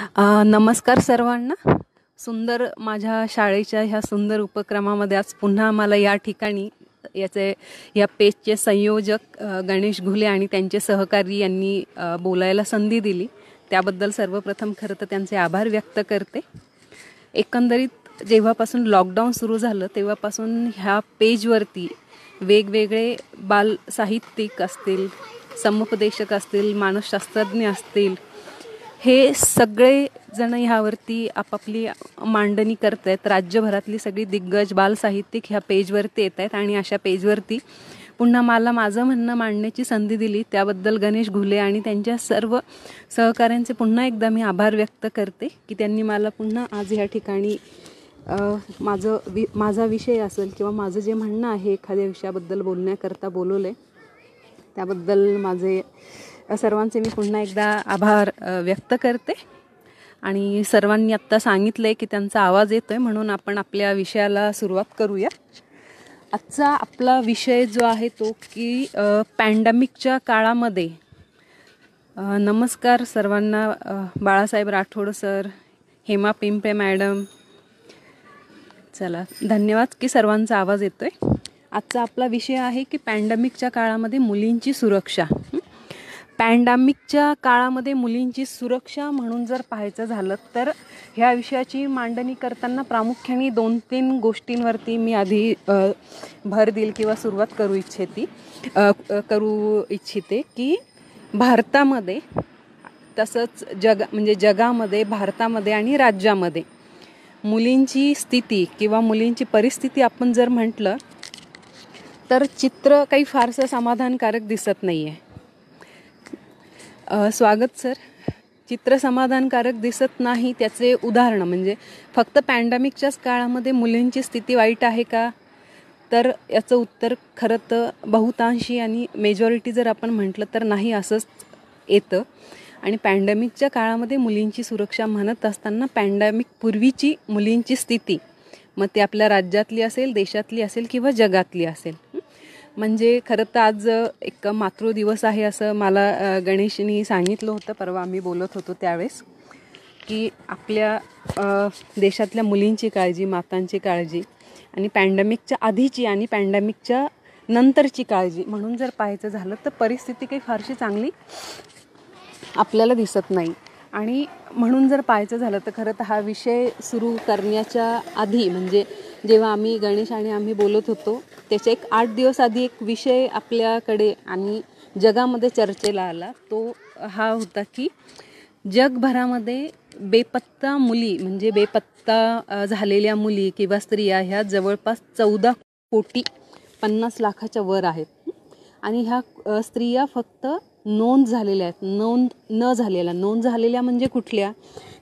नमस्कार सर्वांना. सुंदर माझ्या शाळेच्या ह्या सुंदर उपक्रमामध्ये आज पुन्हा आम्हाला या ठिकाणी या पेजचे संयोजक गणेश घुले आणि त्यांचे सहकारी यांनी बोलायला संधी दिली. त्याबद्दल सर्वप्रथम खरं तर त्यांचे आभार व्यक्त करते. एकंदरीत जेव्हापासून लॉकडाऊन सुरू झालं तेव्हापासून ह्या पेजवरती वेगवेगळे बाल साहित्यिक असतील, समुपदेशक असतील, मानसशास्त्रज्ञ असतील, हे सगळे जण ह्यावरती आपापली मांडणी करत आहेत. राज्यभरातली सगळी दिग्गज बाल साहित्यिक ह्या पेजवरती येत आहेत आणि अशा पेजवरती पुन्हा मला माझं म्हणणं मांडण्याची संधी दिली. त्याबद्दल गणेश घुले आणि त्यांच्या सर्व सहकाऱ्यांचे पुन्हा एकदा मी आभार व्यक्त करते की त्यांनी मला पुन्हा आज ह्या ठिकाणी माझा विषय असेल किंवा माझं जे म्हणणं आहे एखाद्या विषयाबद्दल बोलण्याकरता बोलवले. त्याबद्दल माझे सर्वांचे मी पुन्हा एकदा आभार व्यक्त करते. आणि सर्वांनी आत्ता सांगितलं आहे की त्यांचा आवाज येतो आहे, म्हणून आपण आपल्या विषयाला सुरुवात करूया. आजचा आपला विषय जो आहे तो की पॅन्डेमिकच्या काळामध्ये. नमस्कार सर्वांना. बाळासाहेब राठोड सर, हेमा पिंपळे मॅडम, चला धन्यवाद की सर्वांचा आवाज येतो आहे. आजचा आपला विषय आहे की पॅन्डेमिकच्या काळामध्ये मुलींची सुरक्षा. पॅन्डेमिकच्या काळामध्ये मुलींची सुरक्षा म्हणून जर पाहायचं झालं तर ह्या विषयाची मांडणी करताना प्रामुख्याने 2-3 गोष्टींवरती मी आधी भर देईल किंवा सुरुवात करू इच्छिते की भारतामध्ये तसंच जगामध्ये, भारतामध्ये आणि राज्यामध्ये मुलींची स्थिती किंवा मुलींची परिस्थिती आपण जर म्हटलं तर चित्र काही फारसं समाधानकारक दिसत नाही आहे. स्वागत सर. चित्र समाधानकारक दिसत नाही. त्याचे उदाहरण म्हणजे फक्त पॅन्डेमिकच्याच काळामध्ये मुलींची स्थिती वाईट आहे का, तर याचं उत्तर खरं तर बहुतांशी आणि मेजॉरिटी जर आपण म्हटलं तर नाही असंच येतं. आणि पॅन्डेमिकच्या काळामध्ये मुलींची सुरक्षा म्हणत असताना पॅन्डेमिक पूर्वीची मुलींची स्थिती, मग ती आपल्या राज्यातली असेल, देशातली असेल किंवा जगातली असेल. म्हणजे खरं तर आज एक मातृदिवस आहे असं मला गणेशनी सांगितलं होतं परवा आम्ही बोलत होतो त्यावेळेस, की आपल्या देशातल्या मुलींची काळजी, मातांची काळजी आणि पॅन्डेमिकच्या आधीची आणि पॅन्डेमिकच्या नंतरची काळजी म्हणून जर पाहायचं झालं तर परिस्थिती काही फारशी चांगली आपल्याला दिसत नाही. आणि म्हणून जर पाहायचं झालं तर खरं तर हा विषय सुरू करण्याच्या आधी म्हणजे जेव्हा आम्ही गणेश आणि आम्ही बोलत होतो त्याच्या 8 दिवस आधी एक विषय आपल्याकडे आणि जगामध्ये चर्चेला आला. तो हा होता की जगभरामध्ये बेपत्ता मुली म्हणजे बेपत्ता झालेल्या मुली किंवा स्त्रिया ह्या जवळपास 14,50,00,000च्या वर आहेत. आणि ह्या स्त्रिया फक्त नोंद झालेल्या आहेत. नोंद झालेल्या म्हणजे कुठल्या,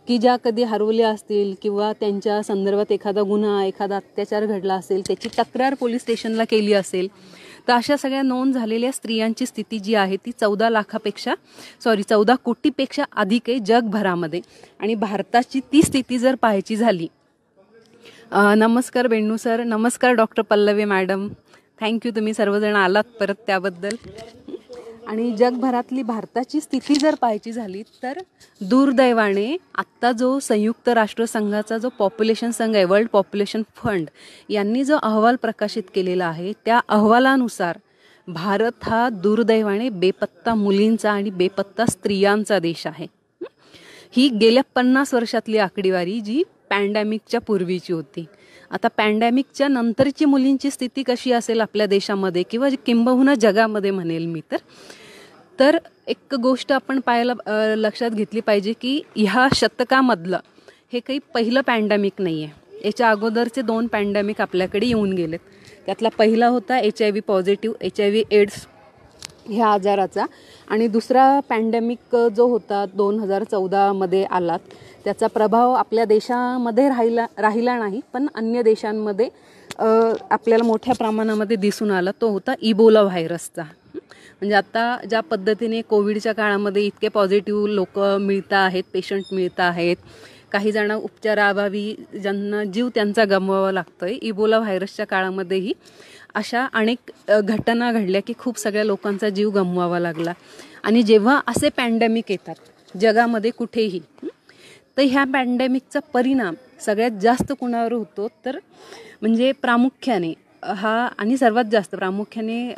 की ज्या कधी हरवल्या असतील किंवा त्यांच्या संदर्भात एखादा गुन्हा, एखादा अत्याचार घडला असेल, त्याची तक्रार पोलीस स्टेशनला केली असेल, तर अशा सगळ्या नोंद झालेल्या स्त्रियांची स्थिती जी आहे ती 14 कोटीपेक्षा अधिक आहे जगभरामध्ये. आणि भारताची ती स्थिती जर पाहायची झाली. नमस्कार बेण्णू सर, नमस्कार डॉक्टर पल्लवी मॅडम, थँक्यू तुम्ही सर्वजण आलात परत त्याबद्दल. आणि जगभरातली भारताची स्थिती जर पाहायची झाली तर दुर्दैवाने आत्ता जो संयुक्त राष्ट्रसंघाचा जो पॉप्युलेशन संघ आहे, वर्ल्ड पॉप्युलेशन फंड, यांनी जो अहवाल प्रकाशित केलेला आहे त्या अहवालानुसार भारत हा दुर्दैवाने बेपत्ता मुलींचा आणि बेपत्ता स्त्रियांचा देश आहे. ही गेल्या 50 वर्षातली आकडेवारी जी पॅन्डेमिकच्या पूर्वीची होती. आता पॅन्डेमिकच्या नंतरची मुलींची स्थिती कशी असेल आपल्या देशामध्ये किंवा किंबहुना जगामध्ये म्हणेल मी तर एक गोष्ट आपण लक्षात घेतली पाहिजे की ह्या शतकामधलं हे काही पहिलं पॅन्डेमिक नाही आहे. याच्या अगोदरचे 2 पॅन्डेमिक आपल्याकडे येऊन गेलेत. त्यातला पहिला होता HIV पॉझिटिव्ह, HIV एड्स ह्या आजाराचा. आणि दुसरा पॅन्डेमिक जो होता 2014मध्ये आला, त्याचा प्रभाव आपल्या देशामध्ये राहिला नाही पण अन्य देशांमध्ये आपल्याला मोठ्या प्रमाणामध्ये दिसून आला. तो होता इबोला व्हायरसचा. म्हणजे आता ज्या पद्धतीने कोविडच्या काळामध्ये इतके पॉझिटिव्ह लोक मिळत आहेत, पेशंट मिळत आहेत, काही जण उपचाराअभावी ज्यांना जीव त्यांचा गमवावा लागतोय, इबोला व्हायरसच्या काळामध्येही अशा अनेक घटना घडल्या की खूप सगळ्या लोकांचा जीव गमवावा लागला. आणि जेव्हा असे पॅन्डेमिक येतात जगामध्ये कुठेही, तर ह्या पॅन्डेमिकचा परिणाम सगळ्यात जास्त कुणावर होतो तर म्हणजे प्रामुख्याने हा आणि सर्वात जास्त प्रामुख्याने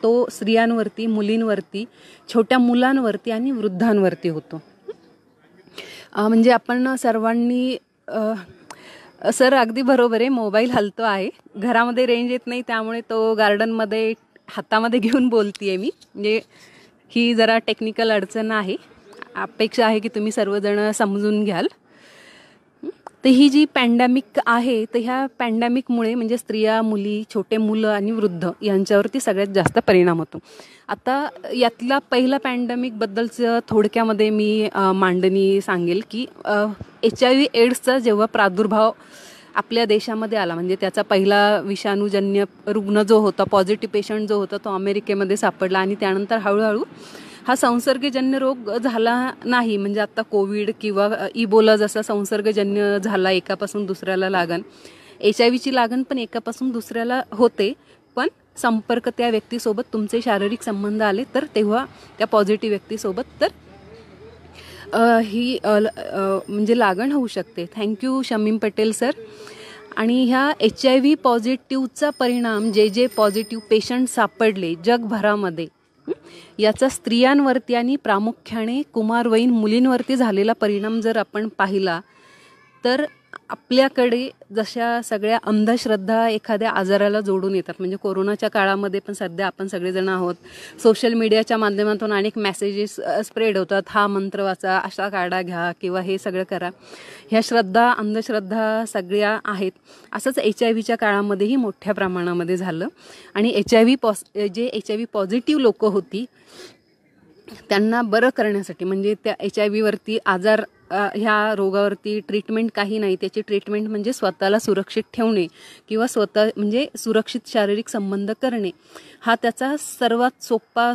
तो स्त्रियांवरती, मुलींवरती, छोट्या मुलांवरती आणि वृद्धांवरती होतो. म्हणजे आपण सर्वांनी सर अगदी बरोबर आहे, मोबाईल हलतो आहे, घरामध्ये रेंज येत नाही त्यामुळे तो गार्डनमध्ये हातामध्ये घेऊन बोलतीये मी. म्हणजे ही जरा टेक्निकल अडचण आहे, अपेक्षा आहे की तुम्ही सर्वजण समजून घ्याल. तर ही जी पॅन्डेमिक आहे तर ह्या पॅन्डेमिकमुळे म्हणजे स्त्रिया, मुली, छोटे मुलं आणि वृद्ध यांच्यावरती सगळ्यात जास्त परिणाम होतो. आता यातला पहिला पॅन्डेमिकबद्दलचं थोडक्यामध्ये मी मांडणी सांगेल की HIV एड्सचा जेव्हा प्रादुर्भाव आपल्या देशामध्ये आला, म्हणजे त्याचा पहिला विषाणूजन्य रुग्ण जो होता, पॉझिटिव्ह पेशंट जो होता, तो अमेरिकेमध्ये सापडला आणि त्यानंतर हळूहळू हा संसर्गजन्य रोग झाला नाही. म्हणजे आता कोविड किंवा इबोला जसा संसर्गजन्य झाला, एकापासून दुसऱ्याला लागण, HIV लागण पण एकापासून दुसऱ्याला होते, पण संपर्क त्या व्यक्तीसोबत तुमचे शारीरिक संबंध आले तर तेव्हा त्या पॉझिटिव्ह व्यक्तीसोबत तर ही म्हणजे लागण होऊ शकते. Thank you Shamim Patel sir. आणि ह्या HIV पॉझिटिव्हचा परिणाम जे पॉझिटिव्ह पेशंट सापडले जगभरामध्ये, याचा स्त्रियांवरती आणि प्रामुख्याने कुमारवयीन मुलींवरती झालेला परिणाम जर आपण पाहिला तर आपल्याकडे जशा सगळ्या अंधश्रद्धा एखाद्या आजाराला जोडून येतात, म्हणजे कोरोनाच्या काळामध्ये पण सध्या आपण सगळेजण आहोत, सोशल मीडियाच्या माध्यमातून अनेक मेसेजेस स्प्रेड होतात, हा मंत्र वाचा, अशा काढा घ्या किंवा हे सगळं करा. ह्या श्रद्धा, अंधश्रद्धा सगळ्या आहेत. असंच HIV काळामध्येही मोठ्या प्रमाणामध्ये झालं. आणि HIV पॉझिटिव्ह लोक होती त्यांना बरं करण्यासाठी, म्हणजे त्या HIV आजार, ह्या रोगावरती ट्रीटमेंट काही नाही, त्याची ट्रीटमेंट म्हणजे स्वतःला सुरक्षित ठेवणे किंवा स्वतः म्हणजे सुरक्षित शारीरिक संबंध करणे, हा त्याचा सर्वात सोपा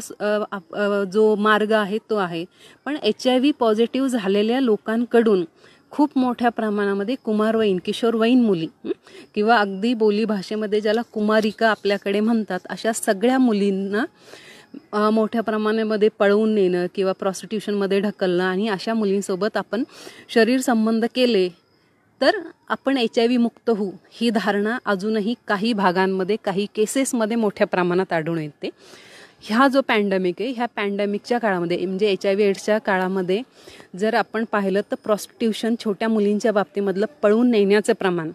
जो मार्ग आहे तो आहे. पण HIV पॉझिटिव्ह झालेल्या लोकांकडून खूप मोठ्या प्रमाणामध्ये कुमारवयीन, किशोरवयीन मुली किंवा अगदी बोली भाषेमध्ये ज्याला कुमारिका आपल्याकडे म्हणतात, अशा सगळ्या मुलींना मोठ्या प्रमाणामध्ये पळवून नेणं किंवा प्रॉस्टिट्यूशनमध्ये ढकलणं आणि अशा मुलींसोबत आपण शरीर संबंध केले तर आपण HIV मुक्त होऊ, ही धारणा अजूनही काही भागांमध्ये, काही केसेसमध्ये मोठ्या प्रमाणात आढळून येते. ह्या जो पॅन्डेमिक आहे, ह्या पॅन्डेमिकच्या काळामध्ये म्हणजे HIV एड्सच्या काळामध्ये जर आपण पाहिलं तर प्रॉस्टिट्यूशन, छोट्या मुलींच्या बाबतीमधलं पळवून नेण्याचं प्रमाण,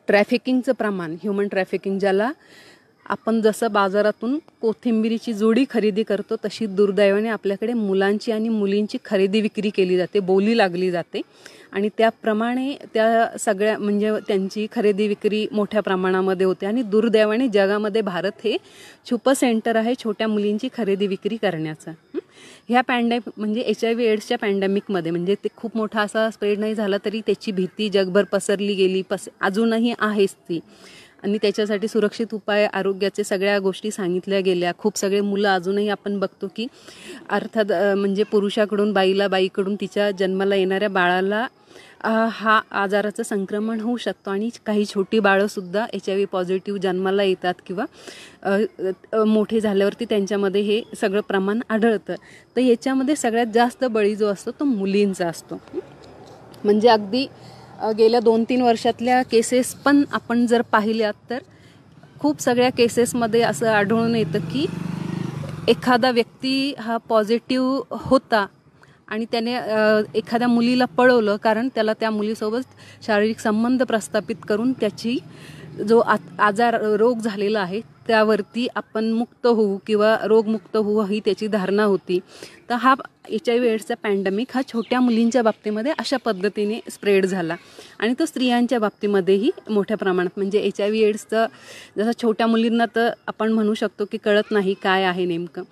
ट्रॅफिकिंगचं प्रमाण, ह्युमन ट्रॅफिकिंग, ज्याला आपण जसं बाजारातून कोथिंबिरीची जोडी खरेदी करतो तशी दुर्दैवाने आपल्याकडे मुलांची आणि मुलींची खरेदी विक्री केली जाते, बोली लागली जाते आणि त्याप्रमाणे त्या सगळ्या म्हणजे त्यांची खरेदी विक्री मोठ्या प्रमाणामध्ये होते. आणि दुर्दैवाने जगामध्ये भारत हे छुपं सेंटर आहे छोट्या मुलींची खरेदी विक्री करण्याचं. ह्या म्हणजे HIV एड्सच्या पॅन्डेमिकमध्ये म्हणजे ते खूप मोठा असा स्प्रेड नाही झाला तरी त्याची भीती जगभर पसरली गेली, अजूनही आहेच ती. आणि त्याच्यासाठी सुरक्षित उपाय, आरोग्याचे सगळ्या गोष्टी सांगितल्या गेल्या. खूप सगळे मुलं अजूनही आपण बघतो की अर्थात म्हणजे पुरुषाकडून बाईला, बाईकडून तिच्या जन्माला येणाऱ्या बाळाला हा आजाराचं संक्रमण होऊ शकतो आणि काही छोटी बाळंसुद्धा HIV पॉझिटिव्ह जन्माला येतात किंवा मोठे झाल्यावरती त्यांच्यामध्ये हे सगळं प्रमाण आढळतं. तर याच्यामध्ये सगळ्यात जास्त बळी जो असतो तो मुलींचा असतो. म्हणजे अगदी गेल्या 2-3 वर्षातल्या केसेस पण आपण जर पाहिल्यात तर खूप सगळ्या केसेसमध्ये असं आढळून येतं की एखादा व्यक्ती हा पॉझिटिव्ह होता आणि त्याने एखाद्या मुलीला पळवलं कारण त्याला त्या मुलीसोबत शारीरिक संबंध प्रस्थापित करून त्याची जो आजार, रोग झालेला आहे त्यावरती आपण मुक्त होऊ किंवा रोगमुक्त होऊ ही त्याची धारणा होती. तर हा HIV एड्सचा पॅन्डेमिक हा छोट्या मुलींच्या बाबतीमध्ये अशा पद्धतीने स्प्रेड झाला आणि तो स्त्रियांच्या बाबतीमध्येही मोठ्या प्रमाणात. म्हणजे HIV एड्सचं जसं छोट्या मुलींना तर आपण म्हणू शकतो की कळत नाही काय आहे नेमकं,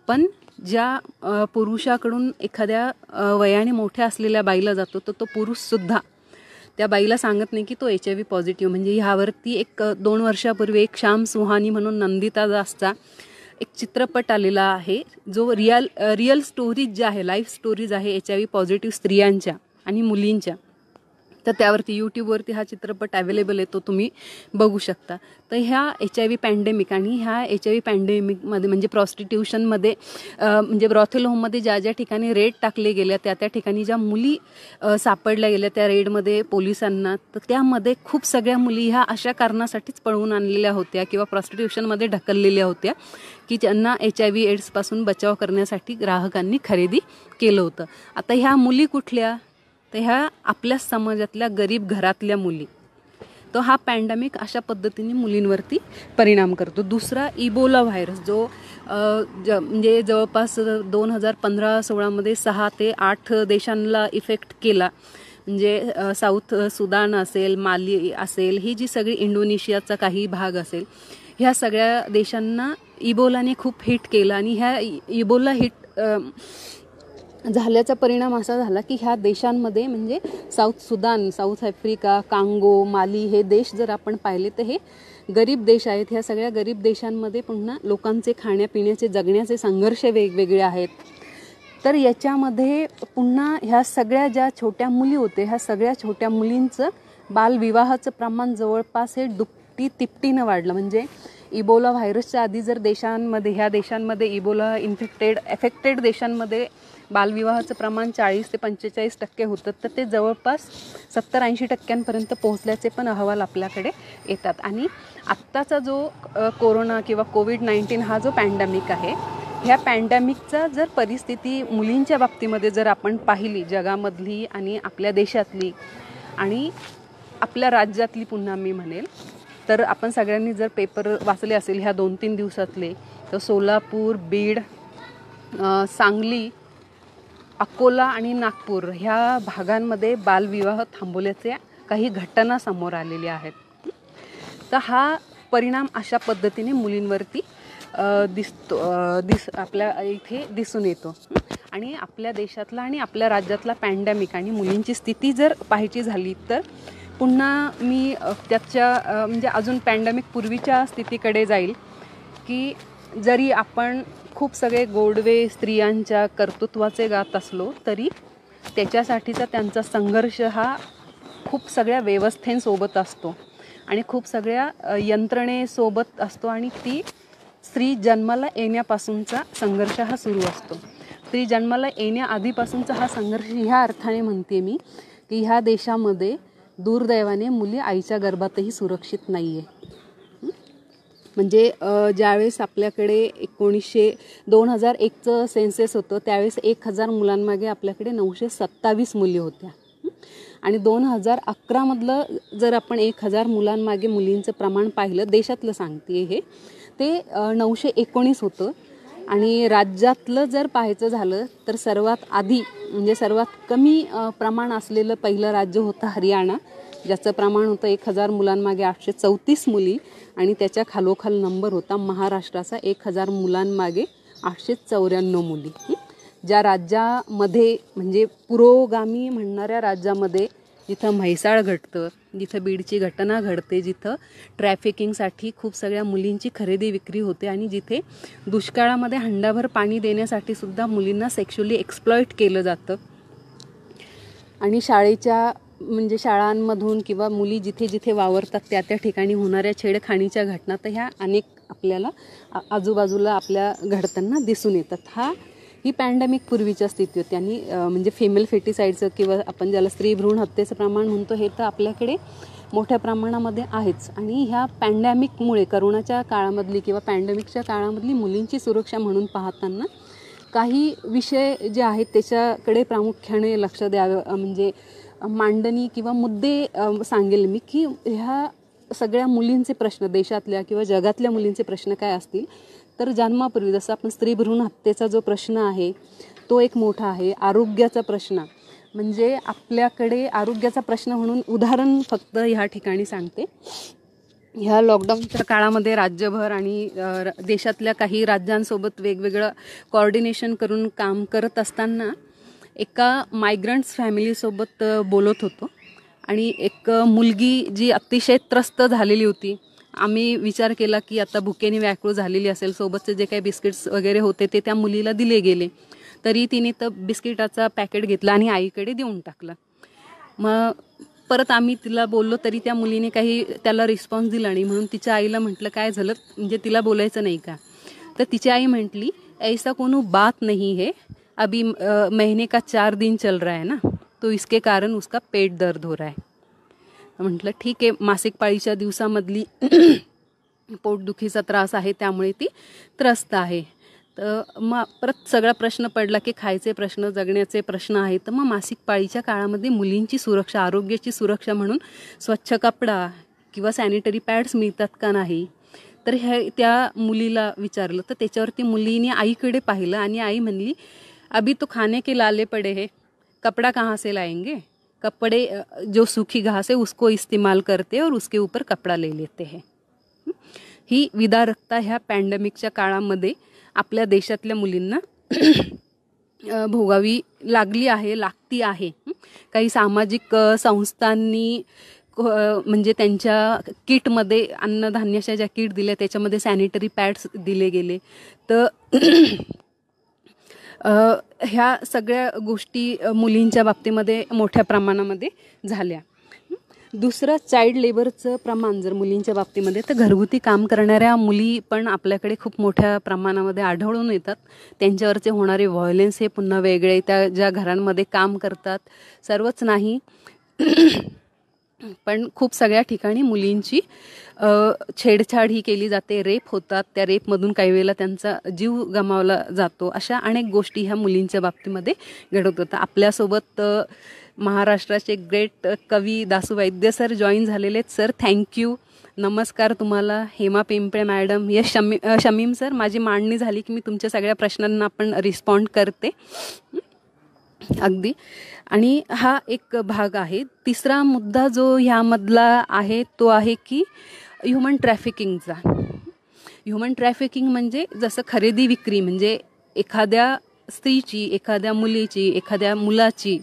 पण ज्या पुरुषाकडून एखाद्या वयाने मोठ्या असलेल्या बाईला जातो तर तो पुरुषसुद्धा त्या बाईला सांगत नाही की तो HIV पॉझिटिव्ह. म्हणजे ह्यावरती 2 वर्षापूर्वी एक श्याम सुहानी म्हणून नंदिता दासचा एक चित्रपट आलेला आहे जो रिअल स्टोरीज ज्या आहे, लाईफ स्टोरीज आहे HIV पॉझिटिव्ह स्त्रियांच्या आणि मुलींच्या. तर त्यावरती यूट्यूबवरती हा चित्रपट अवेलेबल आहे, तो तुम्ही बघू शकता. तर ह्या HIV पॅन्डेमिक आणि ह्या HIV पॅन्डेमिकमध्ये म्हणजे प्रॉस्टिट्यूशनमध्ये म्हणजे ब्रॉथेल होममध्ये ज्या ज्या ठिकाणी रेड टाकले गेल्या त्या ठिकाणी ज्या मुली सापडल्या गेल्या त्या रेडमध्ये पोलिसांना, तर त्यामध्ये खूप सगळ्या मुली ह्या अशा कारणासाठीच पळवून आणलेल्या होत्या किंवा प्रॉस्टिट्यूशनमध्ये ढकललेल्या होत्या की ज्यांना HIV एड्सपासून बचाव करण्यासाठी ग्राहकांनी खरेदी केलं होतं. आता ह्या मुली कुठल्या, तर ह्या आपल्या समाजातल्या गरीब घरातल्या मुली. तो हा पॅन्डेमिक अशा पद्धतीने मुलींवरती परिणाम करतो. दुसरा इबोला व्हायरस जो म्हणजे जवळपास 2015-16मध्ये 6 ते 8 देशांना इफेक्ट केला. म्हणजे साऊथ सुदान असेल, माली असेल, ही जी सगळी इंडोनेशियाचा काही भाग असेल, ह्या सगळ्या देशांना इबोलाने खूप हिट केलं. आणि ह्या इबोला हिट झाल्याचा परिणाम असा झाला की ह्या देशांमध्ये म्हणजे South Sudan, South Africa, Congo, Mali हे देश जर आपण पाहिले तर हे गरीब देश आहेत. ह्या सगळ्या गरीब देशांमध्ये पुन्हा लोकांचे खाण्यापिण्याचे जगण्याचे संघर्ष वेगवेगळे आहेत. तर याच्यामध्ये पुन्हा ह्या सगळ्या ज्या छोट्या मुली होते, ह्या सगळ्या छोट्या मुलींचं बालविवाहाचं प्रमाण जवळपास हे तिपटीनं वाढलं. म्हणजे इबोला व्हायरसच्या आधी जर ह्या देशांमध्ये इबोला एफेक्टेड देशांमध्ये बालविवाहाचं प्रमाण 40 ते 45% होतं, तर ते जवळपास 70-80% पोहोचल्याचे पण अहवाल आपल्याकडे येतात. आणि आत्ताचा जो कोरोना किंवा कोविड-19 हा जो पॅन्डेमिक आहे, ह्या पॅन्डेमिकचा जर परिस्थिती मुलींच्या बाबतीमध्ये जर आपण पाहिली जगामधली आणि आपल्या देशातली आणि आपल्या राज्यातली पुन्हा मी म्हणेल, तर आपण सगळ्यांनी जर पेपर वाचले असेल ह्या 2-3 दिवसातले, तर सोलापूर, बीड, सांगली, अकोला आणि नागपूर ह्या भागांमध्ये बालविवाह थांबवल्याच्या काही घटना समोर आलेल्या आहेत. तर हा परिणाम अशा पद्धतीने मुलींवरती आपल्या इथे दिसून येतो. आणि आपल्या देशातला आणि आपल्या राज्यातला पॅन्डेमिक आणि मुलींची स्थिती जर पाहायची झाली तर पुन्हा मी त्याच्या म्हणजे अजून पॅन्डेमिक पूर्वीच्या स्थितीकडे जाईल की जरी आपण खूप सगळे गोडवे स्त्रियांच्या कर्तृत्वाचे गात असलो तरी त्याच्यासाठीचा त्यांचा संघर्ष हा खूप सगळ्या व्यवस्थेंसोबत असतो आणि खूप सगळ्या यंत्रणेसोबत असतो. आणि ती स्त्री जन्माला येण्यापासूनचा संघर्ष हा सुरू असतो. स्त्री जन्माला येण्याआधीपासूनचा हा संघर्ष ह्या अर्थाने म्हणते मी की ह्या देशामध्ये दुर्दैवाने मुली आईच्या गर्भातही सुरक्षित नाही आहे. म्हणजे ज्यावेळेस आपल्याकडे 2001चं सेन्सेस होतं त्यावेळेस 1000 मुलांमागे आपल्याकडे 927 मुली होत्या. आणि 2011मधलं जर आपण 1000 मुलांमागे मुलींचं प्रमाण पाहिलं, देशातलं सांगते हे, ते 919 होतं. आणि राज्यातलं जर पाहायचं झालं तर सर्वात आधी म्हणजे सर्वात कमी प्रमाण असलेलं पहिलं राज्य होतं हरियाणा, ज्याचं प्रमाण होतं 1000 मुलांमागे 834 मुली. आणि त्याच्या खालोखाल नंबर होता महाराष्ट्राचा 1000 मुलांमागे 894 मुली. ज्या राज्यामध्ये म्हणजे पुरोगामी म्हणणाऱ्या राज्यामध्ये जिथं म्हैसाळ घडतं, जिथं बीडची घटना घडते, जिथं ट्रॅफिकिंगसाठी खूप सगळ्या मुलींची खरेदी विक्री होते आणि जिथे दुष्काळामध्ये हंडाभर पाणी देण्यासाठी सुद्धा मुलींना सेक्शुअली एक्सप्लॉइट केलं जातं. आणि शाळांमधून किंवा मुली जिथे जिथे वावरतात त्या ठिकाणी होणाऱ्या छेडखाणीच्या घटना तर ह्या अनेक आपल्याला आजूबाजूला आपल्या घडताना दिसून येतात. ही पॅन्डेमिक पूर्वीच्या स्थिती होती. आणि म्हणजे फिमेल फेटिसाईडचं किंवा आपण ज्याला स्त्री भ्रूण हत्येचं प्रमाण म्हणतो हे तर आपल्याकडे मोठ्या प्रमाणामध्ये आहेच. आणि ह्या पॅन्डेमिकमुळे करोनाच्या काळामधली किंवा पॅन्डेमिकच्या काळामधली मुलींची सुरक्षा म्हणून पाहताना काही विषय जे आहेत त्याच्याकडे प्रामुख्याने लक्ष द्यावं. म्हणजे मांडणी किंवा मुद्दे सांगेल मी की ह्या सगळ्या मुलींचे प्रश्न, देशातल्या किंवा जगातल्या मुलींचे प्रश्न काय असतील तर जन्मापूर्वी जसं आपण स्त्री भ्रूण हत्येचा जो प्रश्न आहे तो एक मोठा आहे. आरोग्याचा प्रश्न म्हणजे आपल्याकडे आरोग्याचा प्रश्न म्हणून उदाहरण फक्त ह्या ठिकाणी सांगते. ह्या लॉकडाऊनच्या काळामध्ये राज्यभर आणि देशातल्या काही राज्यांसोबत वेगवेगळं कोऑर्डिनेशन करून काम करत असताना एका मायग्रंट्स फॅमिलीसोबत बोलत होतो. आणि एक मुलगी जी अतिशय त्रस्त झालेली होती. आम्ही विचार केला की आता भुकेने व्याकुळ झालेली असेल, सोबतचे जे काही बिस्किट्स वगैरे होते ते त्या मुलीला दिले गेले, तरी तिने तर बिस्किटाचा पॅकेट घेतला आणि आईकडे देऊन टाकला. मग परत आम्ही तिला बोललो तरी त्या मुलीने काही त्याला रिस्पॉन्स दिला नाही. म्हणून तिच्या आईला म्हटलं काय झालं, म्हणजे तिला बोलायचं नाही का. तर तिची आई म्हटली ऐसा कोनो बात नहीं है, अभी महीने का 4 दिन चल रहा है ना, तो इसके कारण उसका पेट दर्द हो रहा है. म्हटलं ठीक आहे, मासिक पाळीच्या दिवसामधली पोटदुखीचा त्रास आहे त्यामुळे ती त्रस्त आहे. तर मग परत सगळा प्रश्न पडला की खायचे प्रश्न, जगण्याचे प्रश्न आहेत. तर मग मासिक पाळीच्या काळामध्ये मुलींची सुरक्षा, आरोग्याची सुरक्षा म्हणून स्वच्छ कपडा किंवा सॅनिटरी पॅड्स मिळतात का नाही. तर हे त्या मुलीला विचारलं. तर त्याच्यावरती मुलीने आईकडे पाहिलं आणि आई म्हणली अभी तो खाने के लाले पड़े है, कपड़ा कहाँ से लाएंगे, कपड़े जो सूखी घास है उसको इस्तेमाल करते और उसके ऊपर कपड़ा ले लेते हैं. ही विदारकता ह्या पॅन्डेमिकच्या काळामध्ये आपल्या देशातल्या मुलींना भोगावी लागती आहे. काही सामाजिक संस्थांनी म्हणजे त्यांच्या किटमध्ये अन्नधान्याच्या ज्या किट दिल्या त्याच्यामध्ये सॅनिटरी पॅड्स दिले गेले. तर ह्या सगळ्या गोष्टी मुलींच्या बाबतीमध्ये मोठ्या प्रमाणामध्ये झाल्या. दुसरं चाइल्ड लेबरचं प्रमाण जर मुलींच्या बाबतीमध्ये, तर घरगुती काम करणाऱ्या मुली पण आपल्याकडे खूप मोठ्या प्रमाणामध्ये आढळून येतात. त्यांच्यावरचे होणारे व्हायलन्स हे पुन्हा वेगळे. त्या ज्या घरांमध्ये काम करतात, सर्वच नाही पण खूप सगळ्या ठिकाणी मुलींची छेडछाड ही केली जाते, रेप होतात. त्या रेपमधून काही वेळेला त्यांचा जीव गमावला जातो. अशा अनेक गोष्टी ह्या मुलींच्या बाबतीमध्ये घडत होतात. आपल्यासोबत महाराष्ट्राचे ग्रेट कवी दासू वैद्य सर जॉईन झालेले आहेत. सर थँक्यू, नमस्कार तुम्हाला. हेमा पिंपळे मॅडम, यश शमीम सर, माझी मांडणी झाली की मी तुमच्या सगळ्या प्रश्नांना पण रिस्पॉन्ड करते अगदी. आणि हा एक भाग आहे. तिसरा मुद्दा जो ह्यामधला आहे तो आहे की ह्युमन ट्रॅफिकिंगचा. ह्युमन ट्रॅफिकिंग म्हणजे जसं खरेदी विक्री, म्हणजे एखाद्या स्त्रीची, एखाद्या मुलीची, एखाद्या मुलाची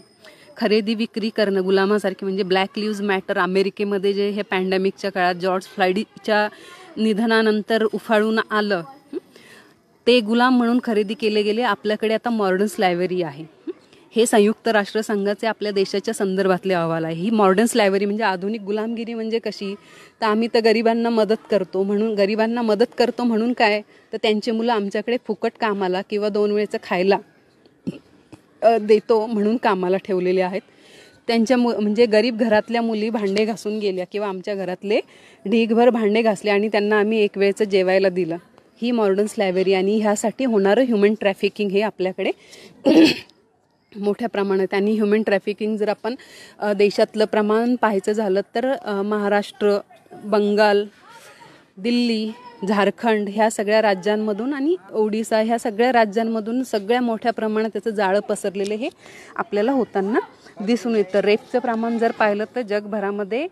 खरेदी विक्री करणं गुलामासारखी. म्हणजे ब्लॅक लिव्ज मॅटर अमेरिकेमध्ये जे हे पॅन्डेमिकच्या काळात जॉर्ज फ्लॉयडच्या निधनानंतर उफाळून आलं, ते गुलाम म्हणून खरेदी केले गेले. आपल्याकडे आता मॉडर्न स्लॅव्हरी आहे. हे संयुक्त राष्ट्रसंघाचे आपल्या देशाच्या संदर्भातले अहवाल आहे. ही मॉडर्न स्लॅव्हरी म्हणजे आधुनिक गुलामगिरी म्हणजे कशी, तर आम्ही तर गरिबांना मदत करतो म्हणून काय, तर त्यांची मुलं आमच्याकडे फुकट कामाला किंवा 2 वेळेचं खायला देतो म्हणून कामाला ठेवलेले आहेत. त्यांच्या म्हणजे गरीब घरातल्या मुली भांडे घासून गेल्या किंवा आमच्या घरातले ढीगभर भांडे घासले आणि त्यांना आम्ही 1 वेळेचं जेवायला दिलं. ही मॉडर्न स्लॅव्हरी. आणि ह्यासाठी होणारं ह्युमन ट्रॅफिकिंग हे आपल्याकडे मोठ्या प्रमाणात. आणि ह्युमन ट्रॅफिकिंग जर आपण देशातलं प्रमाण पाहायचं झालं तर महाराष्ट्र, बंगाल, दिल्ली, झारखंड ह्या सगळ्या राज्यांमधून आणि ओडिसा ह्या सगळ्या राज्यांमधून सगळ्या मोठ्या प्रमाणात त्याचं जाळं पसरलेलं हे आपल्याला होताना दिसून येतं. रेपचं प्रमाण जर पाहिलं तर जगभरामध्ये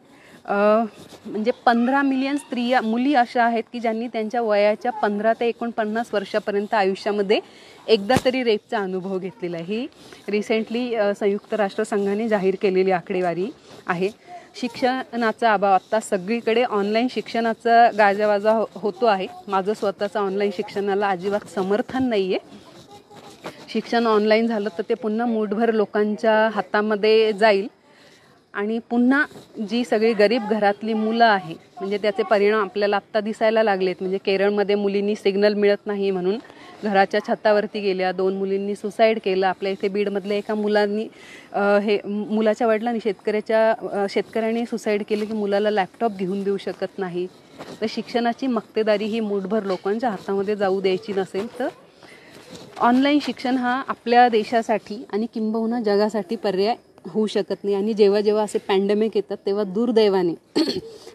म्हणजे 15 मिलियन मुली अशा आहेत की ज्यांनी त्यांच्या वयाच्या 15 ते 49 वर्षापर्यंत आयुष्यामध्ये एकदा तरी रेपचा अनुभव घेतलेला आहे. ही रिसेंटली संयुक्त राष्ट्रसंघाने जाहीर केलेली आकडेवारी आहे. शिक्षणाचा अभाव, आत्ता सगळीकडे ऑनलाईन शिक्षणाचा गाजावाजा होतो आहे. माझं स्वतःचं ऑनलाईन शिक्षणाला अजिबात समर्थन नाही आहे. शिक्षण ऑनलाईन झालं तर ते पुन्हा मूठभर लोकांच्या हातामध्ये जाईल आणि पुन्हा जी सगळी गरीब घरातली मुलं आहे, म्हणजे त्याचे परिणाम आपल्याला आत्ता दिसायला लागलेत. म्हणजे केरळमध्ये मुलींनी सिग्नल मिळत नाही म्हणून घराच्या छतावरती गेल्या, 2 मुलींनी सुसाईड केलं. आपल्या इथे बीडमधल्या एका मुलाच्या वडिलांनी शेतकऱ्याने सुसाईड केलं की मुलाला लॅपटॉप घेऊन देऊ शकत नाही. तर शिक्षणाची मक्तेदारी ही मूठभर लोकांच्या हातामध्ये जाऊ द्यायची नसेल तर ऑनलाईन शिक्षण हा आपल्या देशासाठी आणि किंबहुना जगासाठी पर्याय होऊ शकत नाही. आणि जेव्हा जेव्हा असे पॅन्डेमिक येतात तेव्हा दुर्दैवाने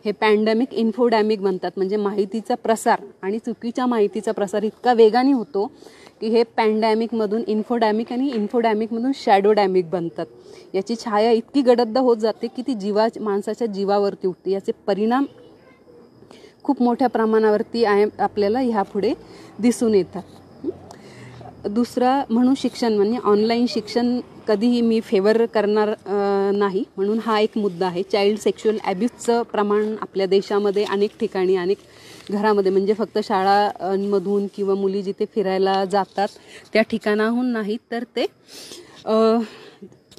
हे पॅन्डेमिक इन्फोडॅमिक बनतात. म्हणजे माहितीचा प्रसार आणि चुकीच्या माहितीचा प्रसार इतका वेगाने होतो की हे पॅन्डेमिकमधून इन्फोडॅमिक आणि इन्फोडॅमिकमधून शॅडोडॅमिक बनतात. याची छाया इतकी गडद होत जाते की ती माणसाच्या जीवावरती उठते. याचे परिणाम खूप मोठ्या प्रमाणावरती आपल्याला ह्यापुढे दिसून येतात. दुसरा म्हणून शिक्षण, म्हणजे ऑनलाईन शिक्षण कधीही मी फेवर करणार नाही, म्हणून हा एक मुद्दा आहे. चाइल्ड सेक्शुअल ॲब्यूजचं प्रमाण आपल्या देशामध्ये अनेक ठिकाणी, अनेक घरामध्ये, म्हणजे फक्त शाळांमधून किंवा मुली जिथे फिरायला जातात त्या ठिकाणाहून नाही तर ते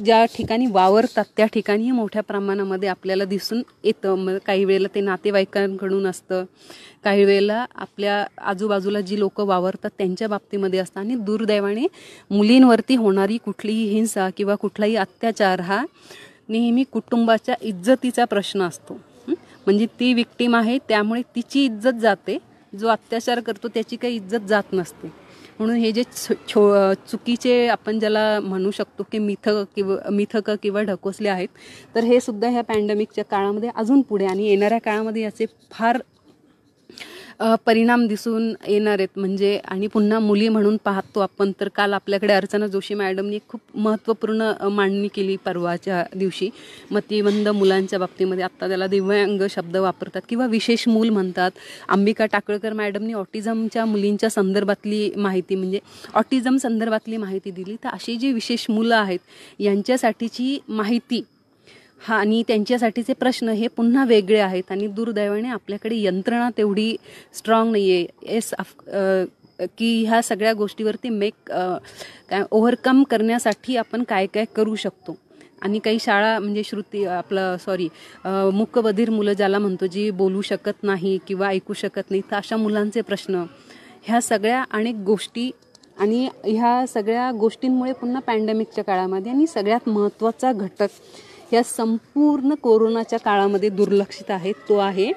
ज्या ठिकाणी वावरतात त्या ठिकाणी मोठ्या प्रमाणामध्ये आपल्याला दिसून येतं. मग काही वेळेला ते नातेवाईकांकडून असतं, काही वेळेला आपल्या आजूबाजूला जी लोक वावरतात त्यांच्या बाबतीमध्ये असतं. आणि दुर्दैवाने मुलींवरती होणारी कुठलीही हिंसा किंवा कुठलाही अत्याचार हा नेहमी कुटुंबाच्या इज्जतीचा प्रश्न असतो. म्हणजे ती विक्टीम आहे त्यामुळे तिची इज्जत जाते, जो अत्याचार करतो त्याची काही इज्जत जात नसते. म्हणून हे जे चुकीचे आपण ज्याला म्हणू शकतो की मिथक किंवा ढकोसले आहेत, तर हे सुद्धा ह्या पॅन्डेमिकच्या काळामध्ये अजून पुढे आणि येणाऱ्या काळामध्ये याचे फार परिणाम दिसून येणार आहेत. म्हणजे आणि पुन्हा मुली म्हणून पाहतो आपण, तर काल आपल्याकडे अर्चना जोशी मॅडमनी खूप महत्त्वपूर्ण मांडणी केली परवाच्या दिवशी मतिमंद मुलांच्या बाबतीमध्ये. आत्ता त्याला दिव्यांग शब्द वापरतात किंवा विशेष मूल म्हणतात. अंबिका टाकळकर मॅडमनी ऑटिझमच्या मुलींच्या संदर्भातली माहिती, म्हणजे ऑटिझम संदर्भातली माहिती दिली. तर अशी जी विशेष मुलं आहेत यांच्यासाठीची माहिती आणि त्यांच्यासाठीचे प्रश्न हे पुन्हा वेगळे आहेत. आणि दुर्दैवाने आपल्याकडे यंत्रणा तेवढी स्ट्रॉंग नाही आहे की ह्या सगळ्या गोष्टीवरती ओव्हरकम करण्यासाठी आपण काय काय करू शकतो. आणि काही शाळा म्हणजे मूकबधीर मुलं ज्याला म्हणतो, जी बोलू शकत नाही किंवा ऐकू शकत नाही, तर अशा मुलांचे प्रश्न, ह्या सगळ्या अनेक गोष्टी आणि ह्या सगळ्या गोष्टींमुळे पुन्हा पॅन्डेमिकच्या काळामध्ये आणि सगळ्यात महत्त्वाचा घटक या संपूर्ण कोरोनाच्या काळामध्ये दुर्लक्षित आहे, तो आहे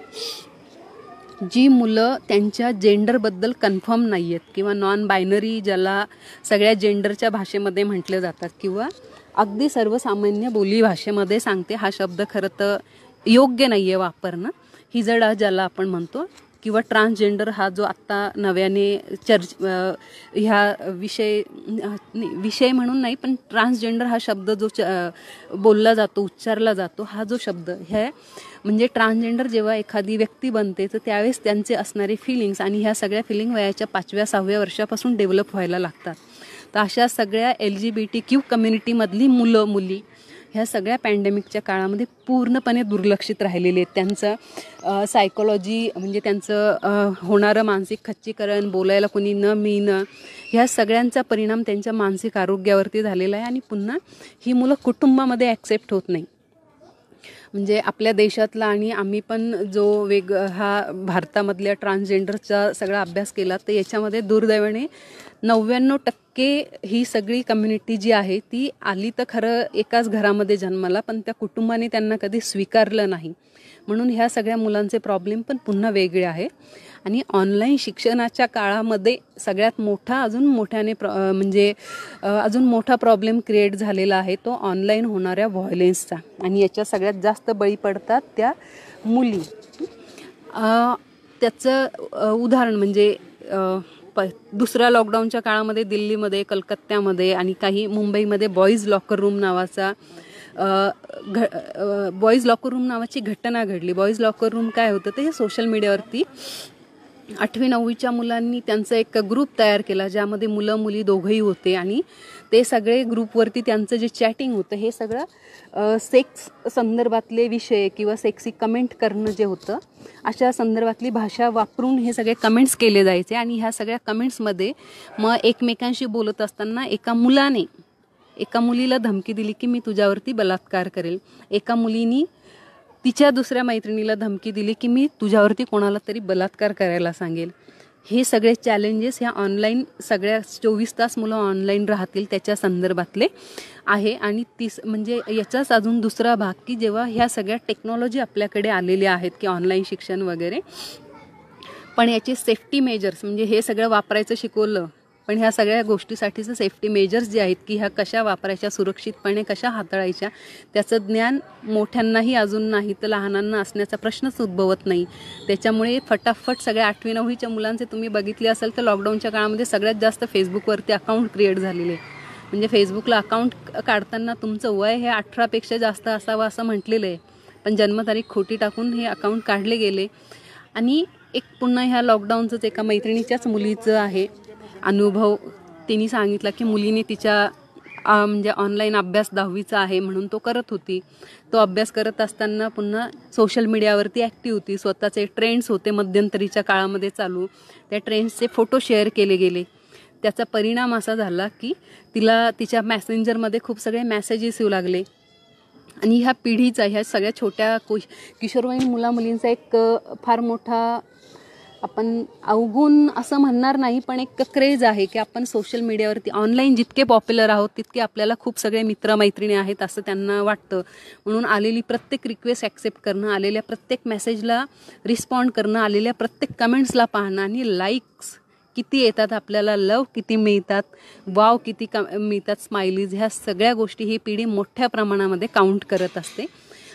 जी मुलं त्यांच्या जेंडरबद्दल कन्फर्म नाही आहेत किंवा नॉन बायनरी, ज्याला सगळ्या जेंडरच्या भाषेमध्ये म्हटले जातात किंवा अगदी सर्वसामान्य बोली भाषेमध्ये सांगते, हा शब्द खरं तर योग्य नाही आहे वापरणं, हिजडा ज्याला आपण म्हणतो, किंवा ट्रान्सजेंडर हा जो आत्ता नव्याने ह्या विषय म्हणून नाही, पण ट्रान्सजेंडर हा शब्द जो बोलला जातो, उच्चारला जातो, हा जो शब्द ह्या म्हणजे ट्रान्सजेंडर जेव्हा एखादी व्यक्ती बनते तर त्यावेळेस त्यांचे असणारे फिलिंग्स आणि ह्या सगळ्या फिलिंग वयाच्या 5व्या-6व्या वर्षापासून डेव्हलप व्हायला लागतात. तर अशा सगळ्या LGBTQ कम्युनिटीमधली मुलं मुली ह्या सगळ्या पॅन्डेमिकच्या काळामध्ये पूर्णपणे दुर्लक्षित राहिलेले आहेत. त्यांचं सायकोलॉजी म्हणजे त्यांचं होणारं मानसिक खच्चीकरण, बोलायला कोणी न मिळणं, ह्या सगळ्यांचा परिणाम त्यांच्या मानसिक आरोग्यावरती झालेला आहे. आणि पुन्हा ही मुलं कुटुंबामध्ये ॲक्सेप्ट होत नाही. म्हणजे आपल्या देशातला आणि आम्ही पण जो हा भारतामधल्या ट्रान्सजेंडरचा सगळा अभ्यास केला, तर याच्यामध्ये दुर्दैवाने 99% ही सगळी कम्युनिटी जी आहे ती आली तर खरं एकाच घरामध्ये जन्माला, पण त्या कुटुंबाने त्यांना कधी स्वीकारलं नाही. म्हणून ह्या सगळ्या मुलांचे प्रॉब्लेम पण पुन्हा वेगळे आहे. आणि ऑनलाईन शिक्षणाच्या काळामध्ये सगळ्यात मोठा अजून मोठा प्रॉब्लेम क्रिएट झालेला आहे तो ऑनलाईन होणाऱ्या व्हायलेन्सचा. आणि याच्या सगळ्यात जास्त बळी पडतात त्या मुली. त्याचं उदाहरण म्हणजे दुसऱ्या लॉकडाऊनच्या काळामध्ये दिल्लीमध्ये, कलकत्त्यामध्ये आणि काही मुंबईमध्ये बॉईज लॉकर रूम नावाची घटना घडली. बॉईज लॉकर रूम काय होतं, ते सोशल मीडियावरती 8वी-9वीच्या मुलांनी त्यांचा एक ग्रुप तयार केला, ज्यामध्ये मुलं मुली दोघंही होते. आणि ते सगळे ग्रुपवरती त्यांचं जे चॅटिंग होतं हे सगळं सेक्स संदर्भातले विषय किंवा सेक्सी कमेंट करणं जे होतं, अशा संदर्भातली भाषा वापरून हे सगळे कमेंट्स केले जायचे. आणि ह्या सगळ्या कमेंट्समध्ये मग एकमेकांशी बोलत असताना एका मुलीला धमकी दिली की मी तुझ्यावरती बलात्कार करेल. एका मुलीनी तिच्या दुसऱ्या मैत्रिणीला धमकी दिली की मी तुझ्यावरती कोणाला तरी बलात्कार करायला सांगेल. हे सगळे चॅलेंजेस ह्या ऑनलाईन सगळ्या 24 तास मुलं ऑनलाईन राहतील त्याच्या संदर्भातले आहे. आणि म्हणजे याचाच अजून दुसरा भाग की जेव्हा ह्या सगळ्या टेक्नॉलॉजी आपल्याकडे आलेल्या आहेत की ऑनलाईन शिक्षण वगैरे, पण याचे सेफ्टी मेजर्स म्हणजे हे सगळं वापरायचं शिकवलं, पण ह्या सगळ्या गोष्टीसाठीचं सेफ्टी मेजर्स जे आहेत की ह्या कशा वापरायच्या, सुरक्षितपणे कशा हाताळायच्या, त्याचं ज्ञान मोठ्यांनाही अजून नाही तर लहानांना असण्याचा प्रश्नच उद्भवत नाही. त्याच्यामुळे फटाफट सगळ्या 8वी-9वीच्या मुलांचे तुम्ही बघितले असाल तर लॉकडाऊनच्या काळामध्ये सगळ्यात जास्त फेसबुकवरती अकाउंट क्रिएट झालेले. म्हणजे फेसबुकला अकाउंट काढताना तुमचं वय हे 18पेक्षा जास्त असावं असं म्हटलेलं आहे, पण जन्मतारीख खोटी टाकून हे अकाउंट काढले गेले. आणि एक पुन्हा ह्या लॉकडाऊनचंच एका मैत्रिणीच्याच मुलीचं आहे अनुभव. तिने सांगितलं की मुलीने तिच्या म्हणजे ऑनलाईन अभ्यास 10वीचा आहे म्हणून तो करत होती. तो अभ्यास करत असताना पुन्हा सोशल मीडियावरती ॲक्टिव्ह होती. स्वतःचे ट्रेंड्स होते मध्यंतरीच्या काळामध्ये चालू, त्या ट्रेंड्सचे फोटो शेअर केले गेले. त्याचा परिणाम असा झाला की तिला तिच्या मेसेंजरमध्ये खूप सगळे मेसेजेस येऊ लागले. आणि ह्या पिढीचा, ह्या सगळ्या छोट्या किशोरवयीन मुलामुलींचा एक फार मोठा, आपण अवगुण असं म्हणणार नाही, पण एक क्रेज आहे की आपण सोशल मीडियावरती ऑनलाईन जितके पॉप्युलर आहोत तितके आपल्याला खूप सगळे मित्रमैत्रिणी आहेत असं त्यांना वाटतं. म्हणून आलेली प्रत्येक रिक्वेस्ट ॲक्सेप्ट करणं, आलेल्या प्रत्येक मेसेजला रिस्पॉन्ड करणं, आलेल्या प्रत्येक कमेंट्सला पाहणं आणि लाईक्स किती येतात, आपल्याला लव किती मिळतात, वाव किती मिळतात, स्माइलीज, ह्या सगळ्या गोष्टी ही पिढी मोठ्या प्रमाणामध्ये काउंट करत असते.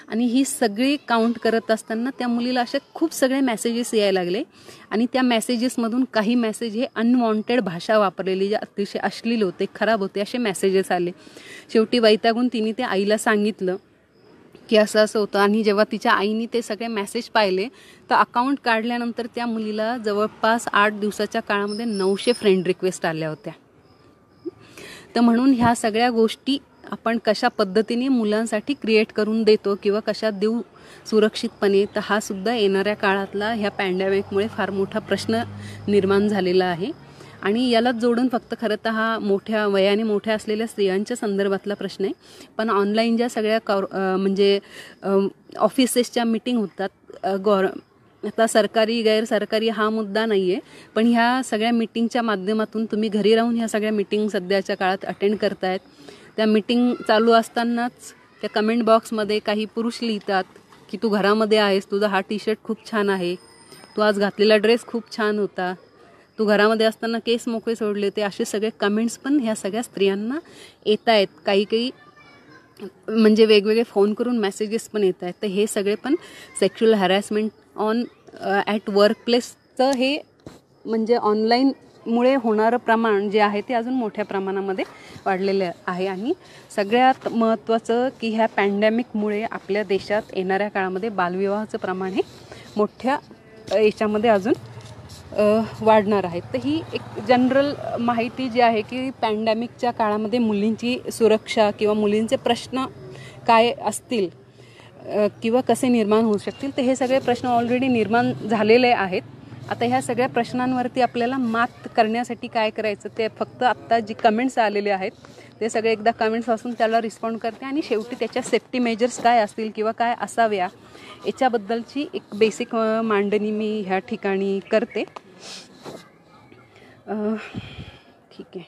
आणि ही सगळी काउंट करत असताना त्या मुलीला असे खूप सगळे मेसेजेस यायला लागले. आणि त्या मेसेजेसमधून काही मेसेज हे अनवॉन्टेड भाषा वापरलेली, जे अतिशय अश्लील होते, खराब होते, असे मेसेजेस आले. शेवटी वैतागून तिने ते आईला सांगितलं की असं असं होतं. आणि जेव्हा तिच्या आईने ते सगळे मेसेज पाहिले तर अकाउंट काढल्यानंतर त्या मुलीला जवळपास 8 दिवसाच्या काळामध्ये 900 फ्रेंड रिक्वेस्ट आल्या होत्या. तर म्हणून ह्या सगळ्या गोष्टी आपण कशा पद्धतीने मुलांसाठी क्रिएट करून देतो किंवा कशा देऊ सुरक्षितपणे, तर हा सुद्धा येणाऱ्या काळातला ह्या पॅन्डेमिकमुळे फार मोठा प्रश्न निर्माण झालेला आहे. आणि यालाच जोडून फक्त खरं तर हा मोठ्या वयाने मोठ्या असलेल्या स्त्रियांच्या संदर्भातला प्रश्न आहे. पण ऑनलाईन ज्या सगळ्या म्हणजे ऑफिसेसच्या मीटिंग होतात, आता सरकारी गैर सरकारी हा मुद्दा नाही आहे, पण ह्या सगळ्या मीटिंगच्या माध्यमातून तुम्ही घरी राहून ह्या सगळ्या मीटिंग सध्याच्या काळात अटेंड करतायत. त्या मीटिंग चालू असतानाच त्या कमेंट बॉक्समध्ये काही पुरुष लिहितात की तू घरामध्ये आहेस, तुझा हा टी शर्ट खूप छान आहे, तू आज घातलेला ड्रेस खूप छान होता, तू घरामध्ये असताना केस मोकळे सोडले होते, असे सगळे कमेंट्स पण ह्या सगळ्या स्त्रियांना येत आहेत. काही म्हणजे वेगवेगळे फोन करून मेसेजेस पण येत आहेत. तर हे सगळे पण सेक्शुअल हॅरॅसमेंट ऑन ॲट वर्कप्लेसचं हे म्हणजे ऑनलाईनमुळे होणारं प्रमाण जे आहे ते अजून मोठ्या प्रमाणामध्ये वाढलेलं आहे. आणि सगळ्यात महत्त्वाचं की ह्या पॅन्डेमिकमुळे आपल्या देशात येणाऱ्या काळामध्ये बालविवाहाचं प्रमाण हे मोठ्या याच्यामध्ये अजून वाढणार आहेत. तर ही एक जनरल माहिती जी आहे की पॅन्डेमिकच्या काळामध्ये मुलींची सुरक्षा किंवा मुलींचे प्रश्न काय असतील किंवा कसे निर्माण होऊ शकतील, तर हे सगळे प्रश्न ऑलरेडी निर्माण झालेले आहेत. आता ह्या सगळ्या प्रश्नांवरती आपल्याला मात करण्यासाठी काय करायचं, ते फक्त आत्ता जी कमेंट्स आलेले आहेत ते सगळे एकदा कमेंट्स वाचून त्याला रिस्पॉन्ड करते आणि शेवटी त्याच्या सेफ्टी मेजर्स काय असतील किंवा काय असाव्या याच्याबद्दलची एक बेसिक मांडणी मी ह्या ठिकाणी करते. ठीक आहे.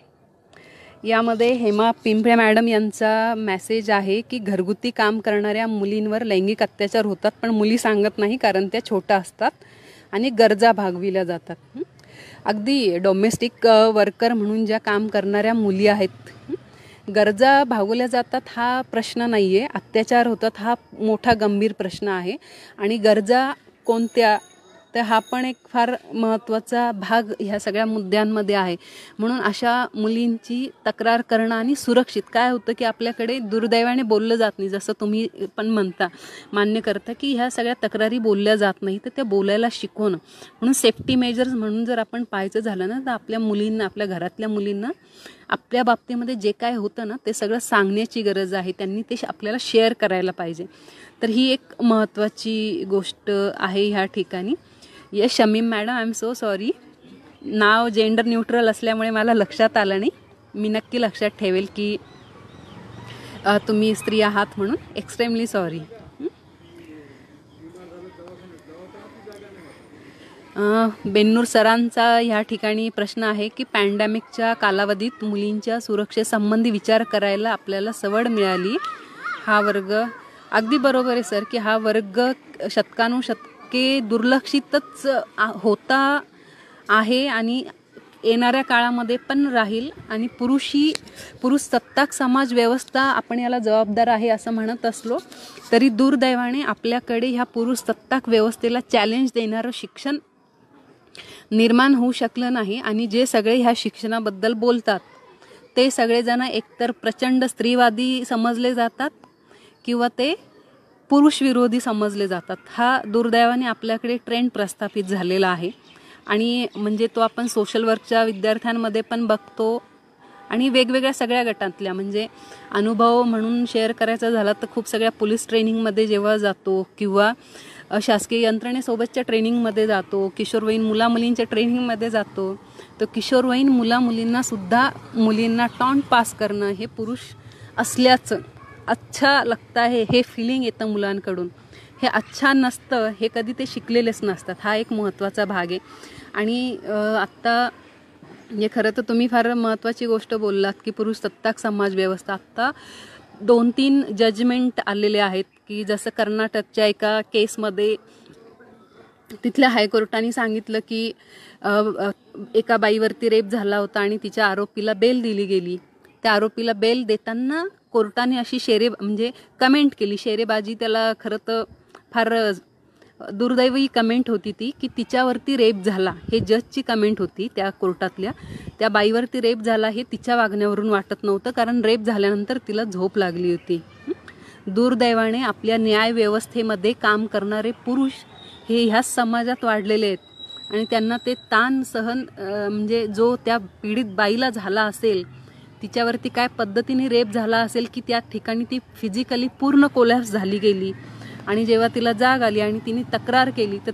यामध्ये हेमा पिंपळे मॅडम यांचा मेसेज आहे की घरगुती काम करणाऱ्या मुलींवर लैंगिक अत्याचार होतात, पण मुली सांगत नाही कारण त्या छोट्या असतात आणि गरजा भागविल्या जातात. अगदी डोमेस्टिक वर्कर म्हणून ज्या काम करणाऱ्या मुली आहेत, गरजा भागवल्या जातात हा प्रश्न नाही आहे, अत्याचार होतात हा मोठा गंभीर प्रश्न आहे. आणि गरजा कोणत्या, तर हा पण एक फार महत्त्वाचा भाग ह्या सगळ्या मुद्द्यांमध्ये आहे. म्हणून अशा मुलींची तक्रार करणं आणि सुरक्षित, काय होतं की आपल्याकडे दुर्दैवाने बोललं जात नाही, जसं तुम्ही पण म्हणता, मान्य करता की ह्या सगळ्या तक्रारी बोलल्या जात नाही, तर त्या बोलायला शिकवणं. म्हणून सेफ्टी मेजर्स म्हणून जर आपण पाहायचं झालं ना, तर आपल्या मुलींना, आपल्या घरातल्या मुलींना आपल्या बाबतीमध्ये जे काय होतं ना ते सगळं सांगण्याची गरज आहे. त्यांनी ते आपल्याला शेअर करायला पाहिजे. तर ही एक महत्त्वाची गोष्ट आहे ह्या ठिकाणी. Yes Shamim madam, I am so sorry, now gender neutral असल्यामुळे मला लक्षात आलं नाही. मी नक्की लक्षात ठेवेल की तुम्ही स्त्री आहात म्हणून. Extremely sorry. बेन्नूर सरांचा ह्या ठिकाणी प्रश्न आहे की पॅन्डेमिकच्या कालावधीत मुलींच्या सुरक्षेसंबंधी विचार करायला आपल्याला सवड मिळाली. हा वर्ग, अगदी बरोबर आहे सर, की हा वर्ग शतकानुशतके दुर्लक्षितच होता आहे आणि येणाऱ्या काळामध्ये पण राहील. आणि पुरुष सत्ताक समाज व्यवस्था आपण याला जबाबदार आहे असं म्हणत असलो तरी दुर्दैवाने आपल्याकडे ह्या पुरुष सत्ताक व्यवस्थेला चॅलेंज देणारं शिक्षण निर्माण होऊ शकलं नाही. आणि जे सगळे ह्या शिक्षणाबद्दल बोलतात ते सगळेजण एकतर प्रचंड स्त्रीवादी समजले जातात किंवा ते पुरुष विरोधी समजले जातात. हा दुर्दैवाने आपल्याकडे ट्रेंड प्रस्थापित झालेला आहे. आणि म्हणजे तो आपण सोशल वर्कच्या विद्यार्थ्यांमध्ये पण बघतो आणि वेगवेगळ्या सगळ्या गटातल्या, म्हणजे अनुभव म्हणून शेअर करायचा झाला तर खूप सगळ्या पोलीस ट्रेनिंगमध्ये जेव्हा जातो किंवा शासकीय यंत्रणेसोबतच्या ट्रेनिंगमध्ये जातो, किशोरवयीन मुलामुलींच्या ट्रेनिंगमध्ये जातो, तर किशोरवयीन मुलामुलींनासुद्धा मुलींना टॉन्ट पास करणं हे पुरुष असल्याचं अच्छा लगता है हे फिलिंग येतं मुलांकडून. हे अच्छा नसतं, हे कधी ते शिकलेलेच नसतात. हा एक महत्त्वाचा भाग आहे. आणि आत्ता म्हणजे खरं तर तुम्ही फार महत्त्वाची गोष्ट बोललात की पुरुष सत्ताक समाज व्यवस्था. आत्ता 2-3 जजमेंट आलेले आहेत की जसं कर्नाटकच्या एका केसमध्ये तिथल्या हायकोर्टाने सांगितलं की एका बाईवरती रेप झाला होता आणि तिच्या आरोपीला बेल दिली गेली. त्या आरोपीला बेल देताना कोर्टाने अशी म्हणजे कमेंट केली, शेरेबाजी त्याला खरं तर फार दुर्दैवी कमेंट होती ती, की तिच्यावरती रेप झाला हे जजची कमेंट होती त्या कोर्टातल्या. त्या बाईवरती रेप झाला हे तिच्या वागण्यावरून वाटत नव्हतं, कारण रेप झाल्यानंतर तिला झोप लागली होती. दुर्दैवाने आपल्या न्यायव्यवस्थेमध्ये काम करणारे पुरुष हे ह्याच समाजात वाढलेले आहेत आणि त्यांना ते ताण सहन म्हणजे जो त्या पीडित बाईला झाला असेल, तिच्यावरती काय पद्धतीने रेप झाला असेल की त्या ठिकाणी ती फिजिकली पूर्ण कोलॅप्स झाली गेली. आणि जेव्हा तिला जाग आली आणि तिने तक्रार केली तर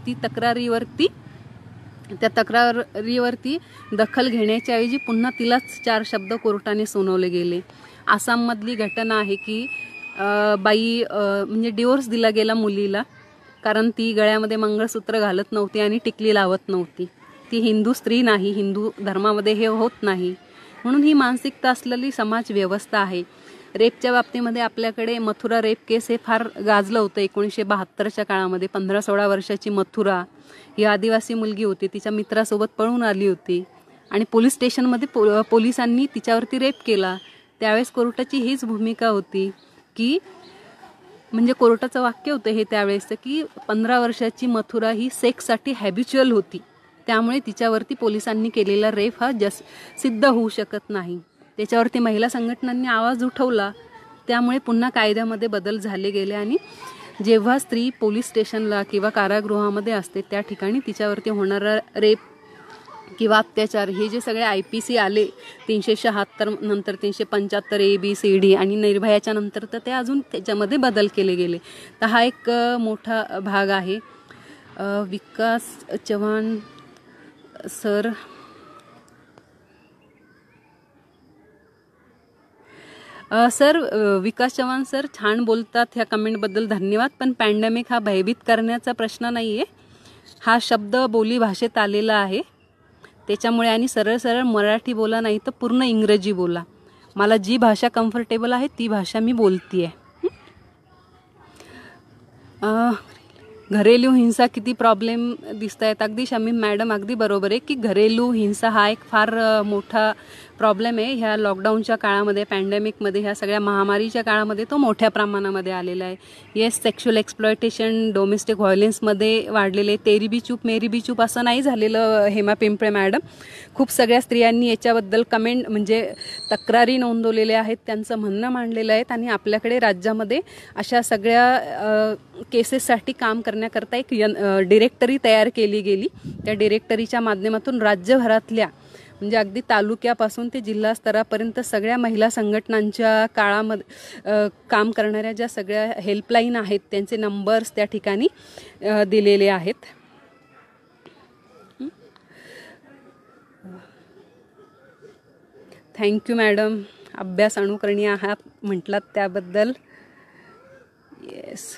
त्या तक्रारीवरती दखल घेण्याच्या ऐवजी पुन्हा तिलाच 4 शब्द कोर्टाने सुनावले गेले. आसाममधली घटना आहे की बाई म्हणजे डिवोर्स दिला गेला मुलीला, कारण ती गळ्यामध्ये मंगळसूत्र घालत नव्हती आणि टिकली लावत नव्हती. ती हिंदू स्त्री नाही, हिंदू धर्मामध्ये हे होत नाही. म्हणून ही मानसिकता असलेली समाज व्यवस्था आहे. रेपच्या बाबतीमध्ये आपल्याकडे मथुरा रेप केस हे फार गाजलं होतं 1972च्या काळामध्ये. 15-16 वर्षाची मथुरा ही आदिवासी मुलगी होती, तिच्या मित्रासोबत पळून आली होती आणि पोलीस स्टेशनमध्ये पोलिसांनी तिच्यावरती रेप केला. त्यावेळेस कोर्टाची हीच भूमिका होती की म्हणजे कोर्टाचं वाक्य होतं हे त्यावेळेस की 15 वर्षाची मथुरा ही सेक्ससाठी हॅबिच्युअल होती, त्यामुळे तिच्यावरती पोलिसांनी केलेला रेप हा सिद्ध होऊ शकत नाही. त्याच्यावरती महिला संघटनांनी आवाज उठवला, त्यामुळे पुन्हा कायद्यामध्ये बदल झाले गेले आणि जेव्हा स्त्री पोलीस स्टेशनला किंवा कारागृहामध्ये असते त्या ठिकाणी तिच्यावरती होणारा रेप किंवा अत्याचार हे जे सगळे IPC आले 376 नंतर 375 ABCD आणि निर्भयाच्या नंतर तर ते अजून त्याच्यामध्ये बदल केले गेले. तर हा एक मोठा भाग आहे. विकास चव्हाण सर, विकास चव्हाण सर छान बोलतात, ह्या कमेंटबद्दल धन्यवाद. पण पॅन्डेमिक हा भयभीत करण्याचा प्रश्न नाही आहे, हा शब्द बोली भाषेत आलेला आहे त्याच्यामुळे. आणि सरळ सरळ मराठी बोला, नाही तर पूर्ण इंग्रजी बोला. मला जी भाषा कम्फर्टेबल आहे ती भाषा मी बोलती आहे. घरेलू हिंसा किती प्रॉब्लेम दिसत आहेत. अगदी शमीम मॅडम अगदी बरोबर आहे की घरेलू हिंसा हा एक फार मोठा प्रॉब्लेम आहे. ह्या लॉकडाऊनच्या काळामध्ये, पॅन्डेमिकमध्ये, ह्या सगळ्या महामारीच्या काळामध्ये तो मोठ्या प्रमाणामध्ये आलेला आहे. येस, सेक्शुअल एक्सप्लॉयटेशन, डोमेस्टिक व्हायलन्समध्ये वाढलेले. तेरी बी चूप मेरी बी चूप असं नाही झालेलं हेमा पिंपळे मॅडम. खूप सगळ्या स्त्रियांनी याच्याबद्दल कमेंट म्हणजे तक्रारी नोंदवलेल्या आहेत, त्यांचं म्हणणं मांडलेलं आहे. आणि आपल्याकडे राज्यामध्ये अशा सगळ्या केसेससाठी काम करण्याकरता एक डिरेक्टरी तयार केली गेली. त्या डिरेक्टरीच्या माध्यमातून राज्यभरातल्या म्हणजे अगदी तालुक्यापासून ते जिल्हा स्तरापर्यंत सगळ्या महिला संघटनांच्या काळामध्ये काम करणाऱ्या ज्या सगळ्या हेल्पलाईन आहेत त्यांचे नंबर्स त्या ठिकाणी दिलेले आहेत. थँक्यू मॅडम, अभ्यास अनुकरणी आहात म्हटलात त्याबद्दल. Yes,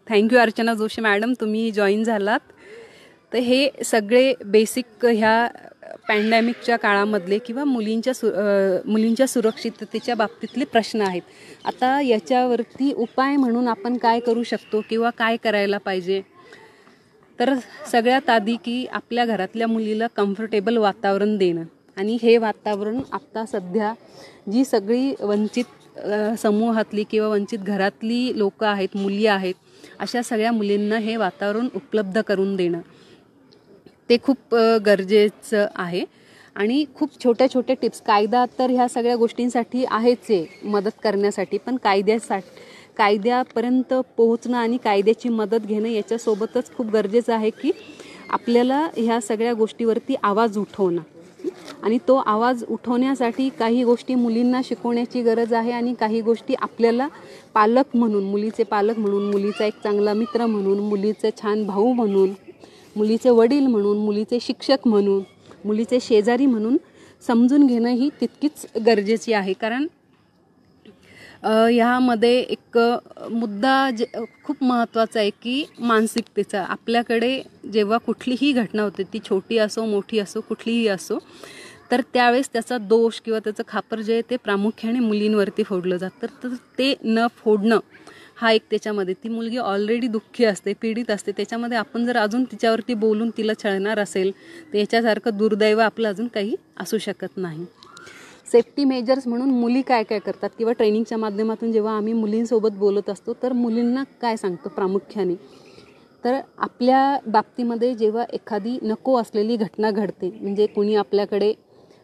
thank you Archana Joshi madam, तुम्ही जॉईन झालात. तर हे सगळे बेसिक ह्या पॅन्डेमिकच्या काळामधले किंवा मुलींच्या सुरक्षिततेच्या बाबतीतले प्रश्न आहेत. आता याच्यावरती उपाय म्हणून आपण काय करू शकतो किंवा काय करायला पाहिजे, तर सगळ्यात आधी की आपल्या घरातल्या मुलीला कम्फर्टेबल वातावरण देणं. आणि हे वातावरण आत्ता सध्या जी सगळी वंचित समूहातली किंवा वंचित घरातली लोकं आहेत, मुली आहेत, अशा सगळ्या मुलींना हे वातावरण उपलब्ध करून देणं ते खूप गरजेचं आहे. आणि खूप छोट्या छोट्या टिप्स, कायदा तर ह्या सगळ्या गोष्टींसाठी आहेच आहे मदत करण्यासाठी, पण कायद्यापर्यंत पोहोचणं आणि कायद्याची मदत घेणं याच्यासोबतच खूप गरजेचं आहे की आपल्याला ह्या सगळ्या गोष्टीवरती आवाज उठवणं. आणि तो आवाज उठवण्यासाठी काही गोष्टी मुलींना शिकवण्याची गरज आहे आणि काही गोष्टी आपल्याला पालक म्हणून, मुलीचे पालक म्हणून, मुलीचा एक चांगला मित्र म्हणून, मुलीचे छान भाऊ म्हणून, मुलीचे वडील म्हणून, मुलीचे शिक्षक म्हणून, मुलीचे शेजारी म्हणून समजून घेणं ही तितकीच गरजेची आहे. कारण ह्यामध्ये एक मुद्दा खूप महत्त्वाचा आहे की मानसिकतेचा. आपल्याकडे जेव्हा कुठलीही घटना होते, ती छोटी असो मोठी असो कुठलीही असो, तर त्यावेळेस त्याचा दोष किंवा त्याचं खापर जे आहे ते प्रामुख्याने मुलींवरती फोडलं जातं. तर ते न फोडणं हा एक त्याच्यामध्ये, ती मुलगी ऑलरेडी दुःखी असते, पीडित असते, त्याच्यामध्ये आपण जर अजून तिच्यावरती बोलून तिला छळणार असेल तर याच्यासारखं दुर्दैव आपलं अजून काही असू शकत नाही. सेफ्टी मेजर्स म्हणून मुली काय काय करतात किंवा ट्रेनिंगच्या माध्यमातून जेव्हा आम्ही मुलींसोबत बोलत असतो तर मुलींना काय सांगतो प्रामुख्याने, तर आपल्या बाबतीमध्ये जेव्हा एखादी नको असलेली घटना घडते, म्हणजे कुणी आपल्याकडे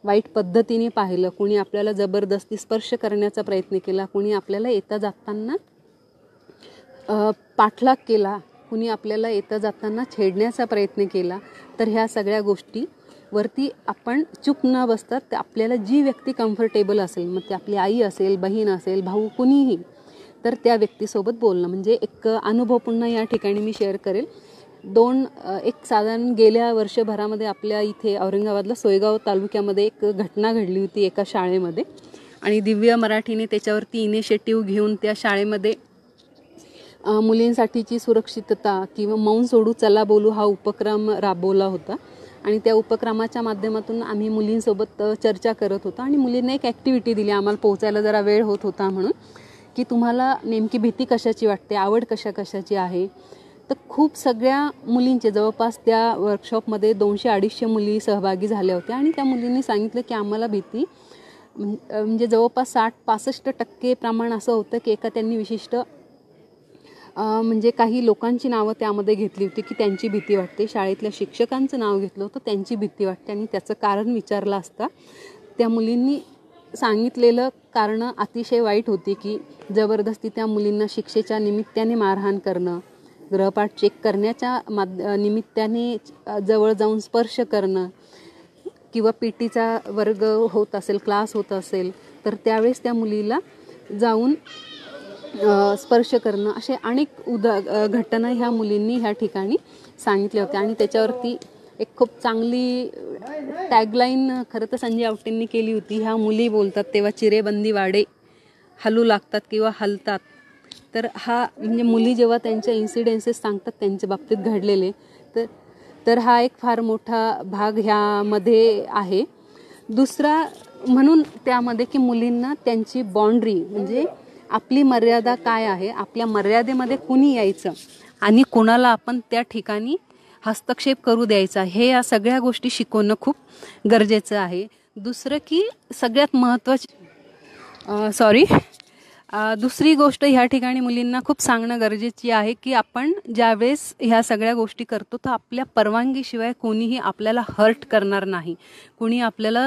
वाईट पद्धतीने पाहिलं, कुणी आपल्याला जबरदस्ती स्पर्श करण्याचा प्रयत्न केला, कुणी आपल्याला येता जाताना पाठलाग केला, कुणी आपल्याला येता जाताना छेडण्याचा प्रयत्न केला, तर ह्या सगळ्या गोष्टी वरती आपण चूप न बसता आपल्याला जी व्यक्ती कम्फर्टेबल असेल, मग ती आपली आई असेल, बहीण असेल, भाऊ, कुणीही, तर त्या व्यक्तीसोबत बोलणं. म्हणजे एक अनुभव पुन्हा या ठिकाणी मी शेअर करेल. एक साधारण गेल्या वर्षभरामध्ये आपल्या इथे औरंगाबादला सोयगाव तालुक्यामध्ये एक घटना घडली होती एका शाळेमध्ये, आणि दिव्य मराठीने त्याच्यावरती इनिशिएटिव्ह घेऊन त्या शाळेमध्ये मुलींसाठीची सुरक्षितता किंवा मौन सोडू चला बोलू हा उपक्रम राबवला होता. आणि त्या उपक्रमाच्या माध्यमातून आम्ही मुलींसोबत चर्चा करत होतो आणि मुलींना एक ॲक्टिव्हिटी दिली. आम्हाला पोहोचायला जरा वेळ होत होता म्हणून, की तुम्हाला नेमकी भीती कशाची वाटते, आवड कशाची आहे. तर खूप सगळ्या मुलींचे जवळपास त्या वर्कशॉपमध्ये 200-250 मुली सहभागी झाल्या होत्या आणि त्या मुलींनी सांगितलं की आम्हाला भीती, म्हणजे जवळपास 60-65% प्रमाण असं होतं की त्यांनी विशिष्ट म्हणजे काही लोकांची नावं त्यामध्ये घेतली होती की त्यांची भीती वाटते, शाळेतल्या शिक्षकांचं नाव घेतलं होतं, त्यांची भीती वाटते, आणि त्याचं कारण विचारलं असता त्या मुलींनी सांगितलेलं कारणं अतिशय वाईट होती की जबरदस्ती त्या मुलींना शिक्षेच्या निमित्ताने मारहाण करणं, गृहपाठ चेक करण्याच्या निमित्ताने जवळ जाऊन स्पर्श करणं, किंवा पीटीचा वर्ग होत असेल, क्लास होत असेल तर त्यावेळेस त्या मुलीला जाऊन स्पर्श करणं, असे अनेक घटना ह्या मुलींनी ह्या ठिकाणी सांगितल्या होत्या. आणि त्याच्यावरती एक खूप चांगली टॅगलाईन खरं तर संजय आवटेंनी केली होती, ह्या मुली बोलतात तेव्हा चिरेबंदी वाडे हलू लागतात किंवा हलतात. तर हा म्हणजे मुली जेव्हा त्यांच्या इन्सिडेन्सेस सांगतात त्यांच्या बाबतीत घडलेले, तर हा एक फार मोठा भाग ह्यामध्ये आहे. दुसरा म्हणून त्यामध्ये की मुलींना त्यांची बाउंड्री, म्हणजे आपली मर्यादा काय आहे, आपल्या मर्यादेमध्ये कुणी यायचं आणि कोणाला आपण त्या ठिकाणी हस्तक्षेप करू द्यायचा, हे या सगळ्या गोष्टी शिकवणं खूप गरजेचं आहे. दुसरं की सगळ्यात महत्त्वाची दुसरी गोष्ट ह्या ठिकाणी मुलींना खूप सांगणं गरजेची आहे की आपण ज्यावेळेस ह्या सगळ्या गोष्टी करतो तर आपल्या परवानगीशिवाय कोणीही आपल्याला हर्ट करणार नाही, कोणी आपल्याला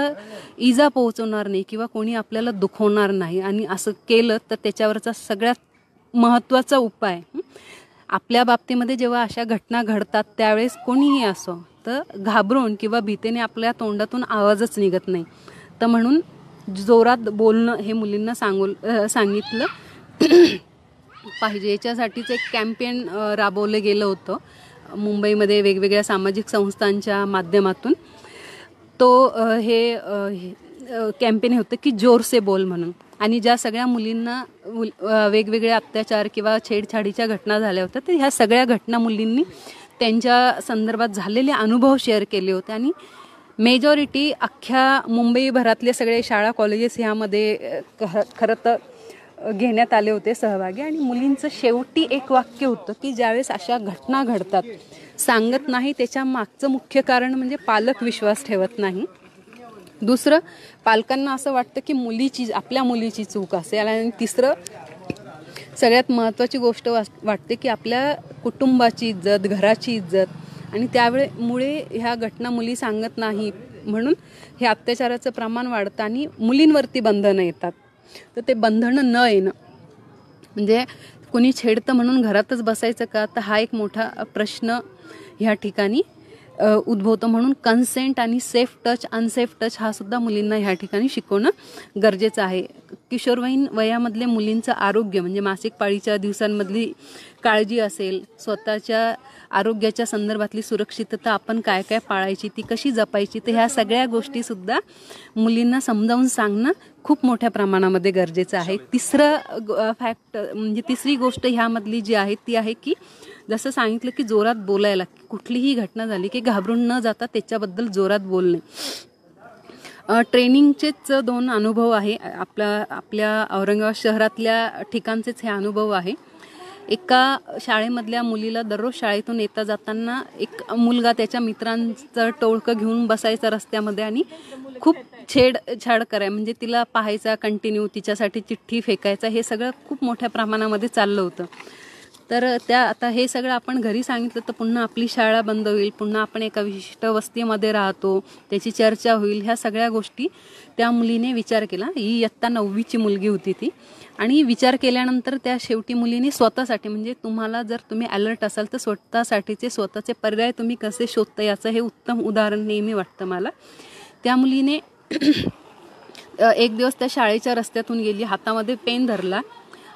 इजा पोहोचवणार नाही किंवा कोणी आपल्याला दुखवणार नाही. आणि असं केलं तर त्याच्यावरचा सगळ्यात महत्त्वाचा उपाय, आपल्या बाबतीमध्ये जेव्हा अशा घटना घडतात त्यावेळेस कोणीही असो तर घाबरून किंवा भीतीने आपल्या तोंडातून आवाजच निघत नाही. तर म्हणून जोरात बोलणं हे मुलींना सांगितलं पाहिजे. याच्यासाठीच एक कॅम्पेन राबवलं गेलं होतं मुंबईमध्ये वेगवेगळ्या सामाजिक संस्थांच्या माध्यमातून. हे कॅम्पेन होतं की जोर से बोल म्हणून. आणि ज्या सगळ्या मुलींना वेगवेगळे अत्याचार किंवा छेडछाडीच्या घटना झाल्या होत्या, तर ह्या सगळ्या घटना मुलींनी त्यांच्या संदर्भात झालेले अनुभव शेअर केले होते. आणि मेजॉरिटी अख्ख्या मुंबईभरातले सगळे शाळा कॉलेजेस ह्यामध्ये खरं तर घेण्यात आले होते सहभागी. आणि मुलींचं शेवटी एक वाक्य होतं की ज्यावेळेस अशा घटना घडतात सांगत नाही, त्याच्या मागचं मुख्य कारण म्हणजे पालक विश्वास ठेवत नाही. दुसरं, पालकांना असं वाटतं की आपल्या मुलीची चूक असेल. आणि तिसरं, सगळ्यात महत्त्वाची गोष्ट वाटते की आपल्या कुटुंबाची इज्जत, घराची इज्जत. आणि त्यामुळे ह्या घटना मुली सांगत नाही म्हणून हे अत्याचाराचं प्रमाण वाढतं आणि मुलींवरती बंधनं येतात. तर ते बंधनं न येणं, म्हणजे कुणी छेडतं म्हणून घरातच बसायचं का, तर हा एक मोठा प्रश्न ह्या ठिकाणी उद्भवतो. म्हणून कन्सेंट आणि सेफ टच, अनसेफ टच हा सुद्धा मुलींना ह्या ठिकाणी शिकवणं गरजेचं आहे. किशोरवयीन वयामधले मुलींचं आरोग्य म्हणजे मासिक पाळीच्या दिवसांमधली काळजी असेल, स्वतःच्या आरोग्याच्या संदर्भातली सुरक्षितता आपण काय काय पाळायची, ती कशी जपायची, तर ह्या सगळ्या गोष्टीसुद्धा मुलींना समजावून सांगणं खूप मोठ्या प्रमाणामध्ये गरजेचं आहे. तिसरं फॅक्ट म्हणजे तिसरी गोष्ट ह्यामधली जी आहे ती आहे की जसं सांगितलं की जोरात बोलायला, कुठलीही घटना झाली की घाबरून न जाता त्याच्याबद्दल जोरात बोलणे. ट्रेनिंगचेच 2 अनुभव आहे. आपल्या औरंगाबाद शहरातल्या ठिकाणचेच हे अनुभव आहे. एका शाळेमधल्या मुलीला दररोज शाळेतून येता जाताना एक मुलगा त्याच्या मित्रांचं टोळकं घेऊन बसायचा रस्त्यामध्ये आणि खूप छेडछाड कराय, म्हणजे तिला पाहायचा कंटिन्यू, तिच्यासाठी चिठ्ठी फेकायचा, हे सगळं खूप मोठ्या प्रमाणामध्ये चाललं होतं. तर आता हे सगळं आपण घरी सांगितलं तर पुन्हा आपली शाळा बंद होईल, पुन्हा आपण एका विशिष्ट वस्तीमध्ये राहतो, त्याची चर्चा होईल. ह्या सगळ्या गोष्टी त्या मुलीने विचार केला. ही इयत्ता 9वीची मुलगी होती ती. आणि विचार केल्यानंतर त्या शेवटी मुलीने स्वतःसाठी, म्हणजे तुम्हाला जर तुम्ही अलर्ट असाल तर स्वतःचे पर्याय तुम्ही कसे शोधता याचं हे उत्तम उदाहरण नेहमी वाटतं मला. त्या मुलीने एक दिवस त्या शाळेच्या रस्त्यातून गेली, हातामध्ये पेन धरला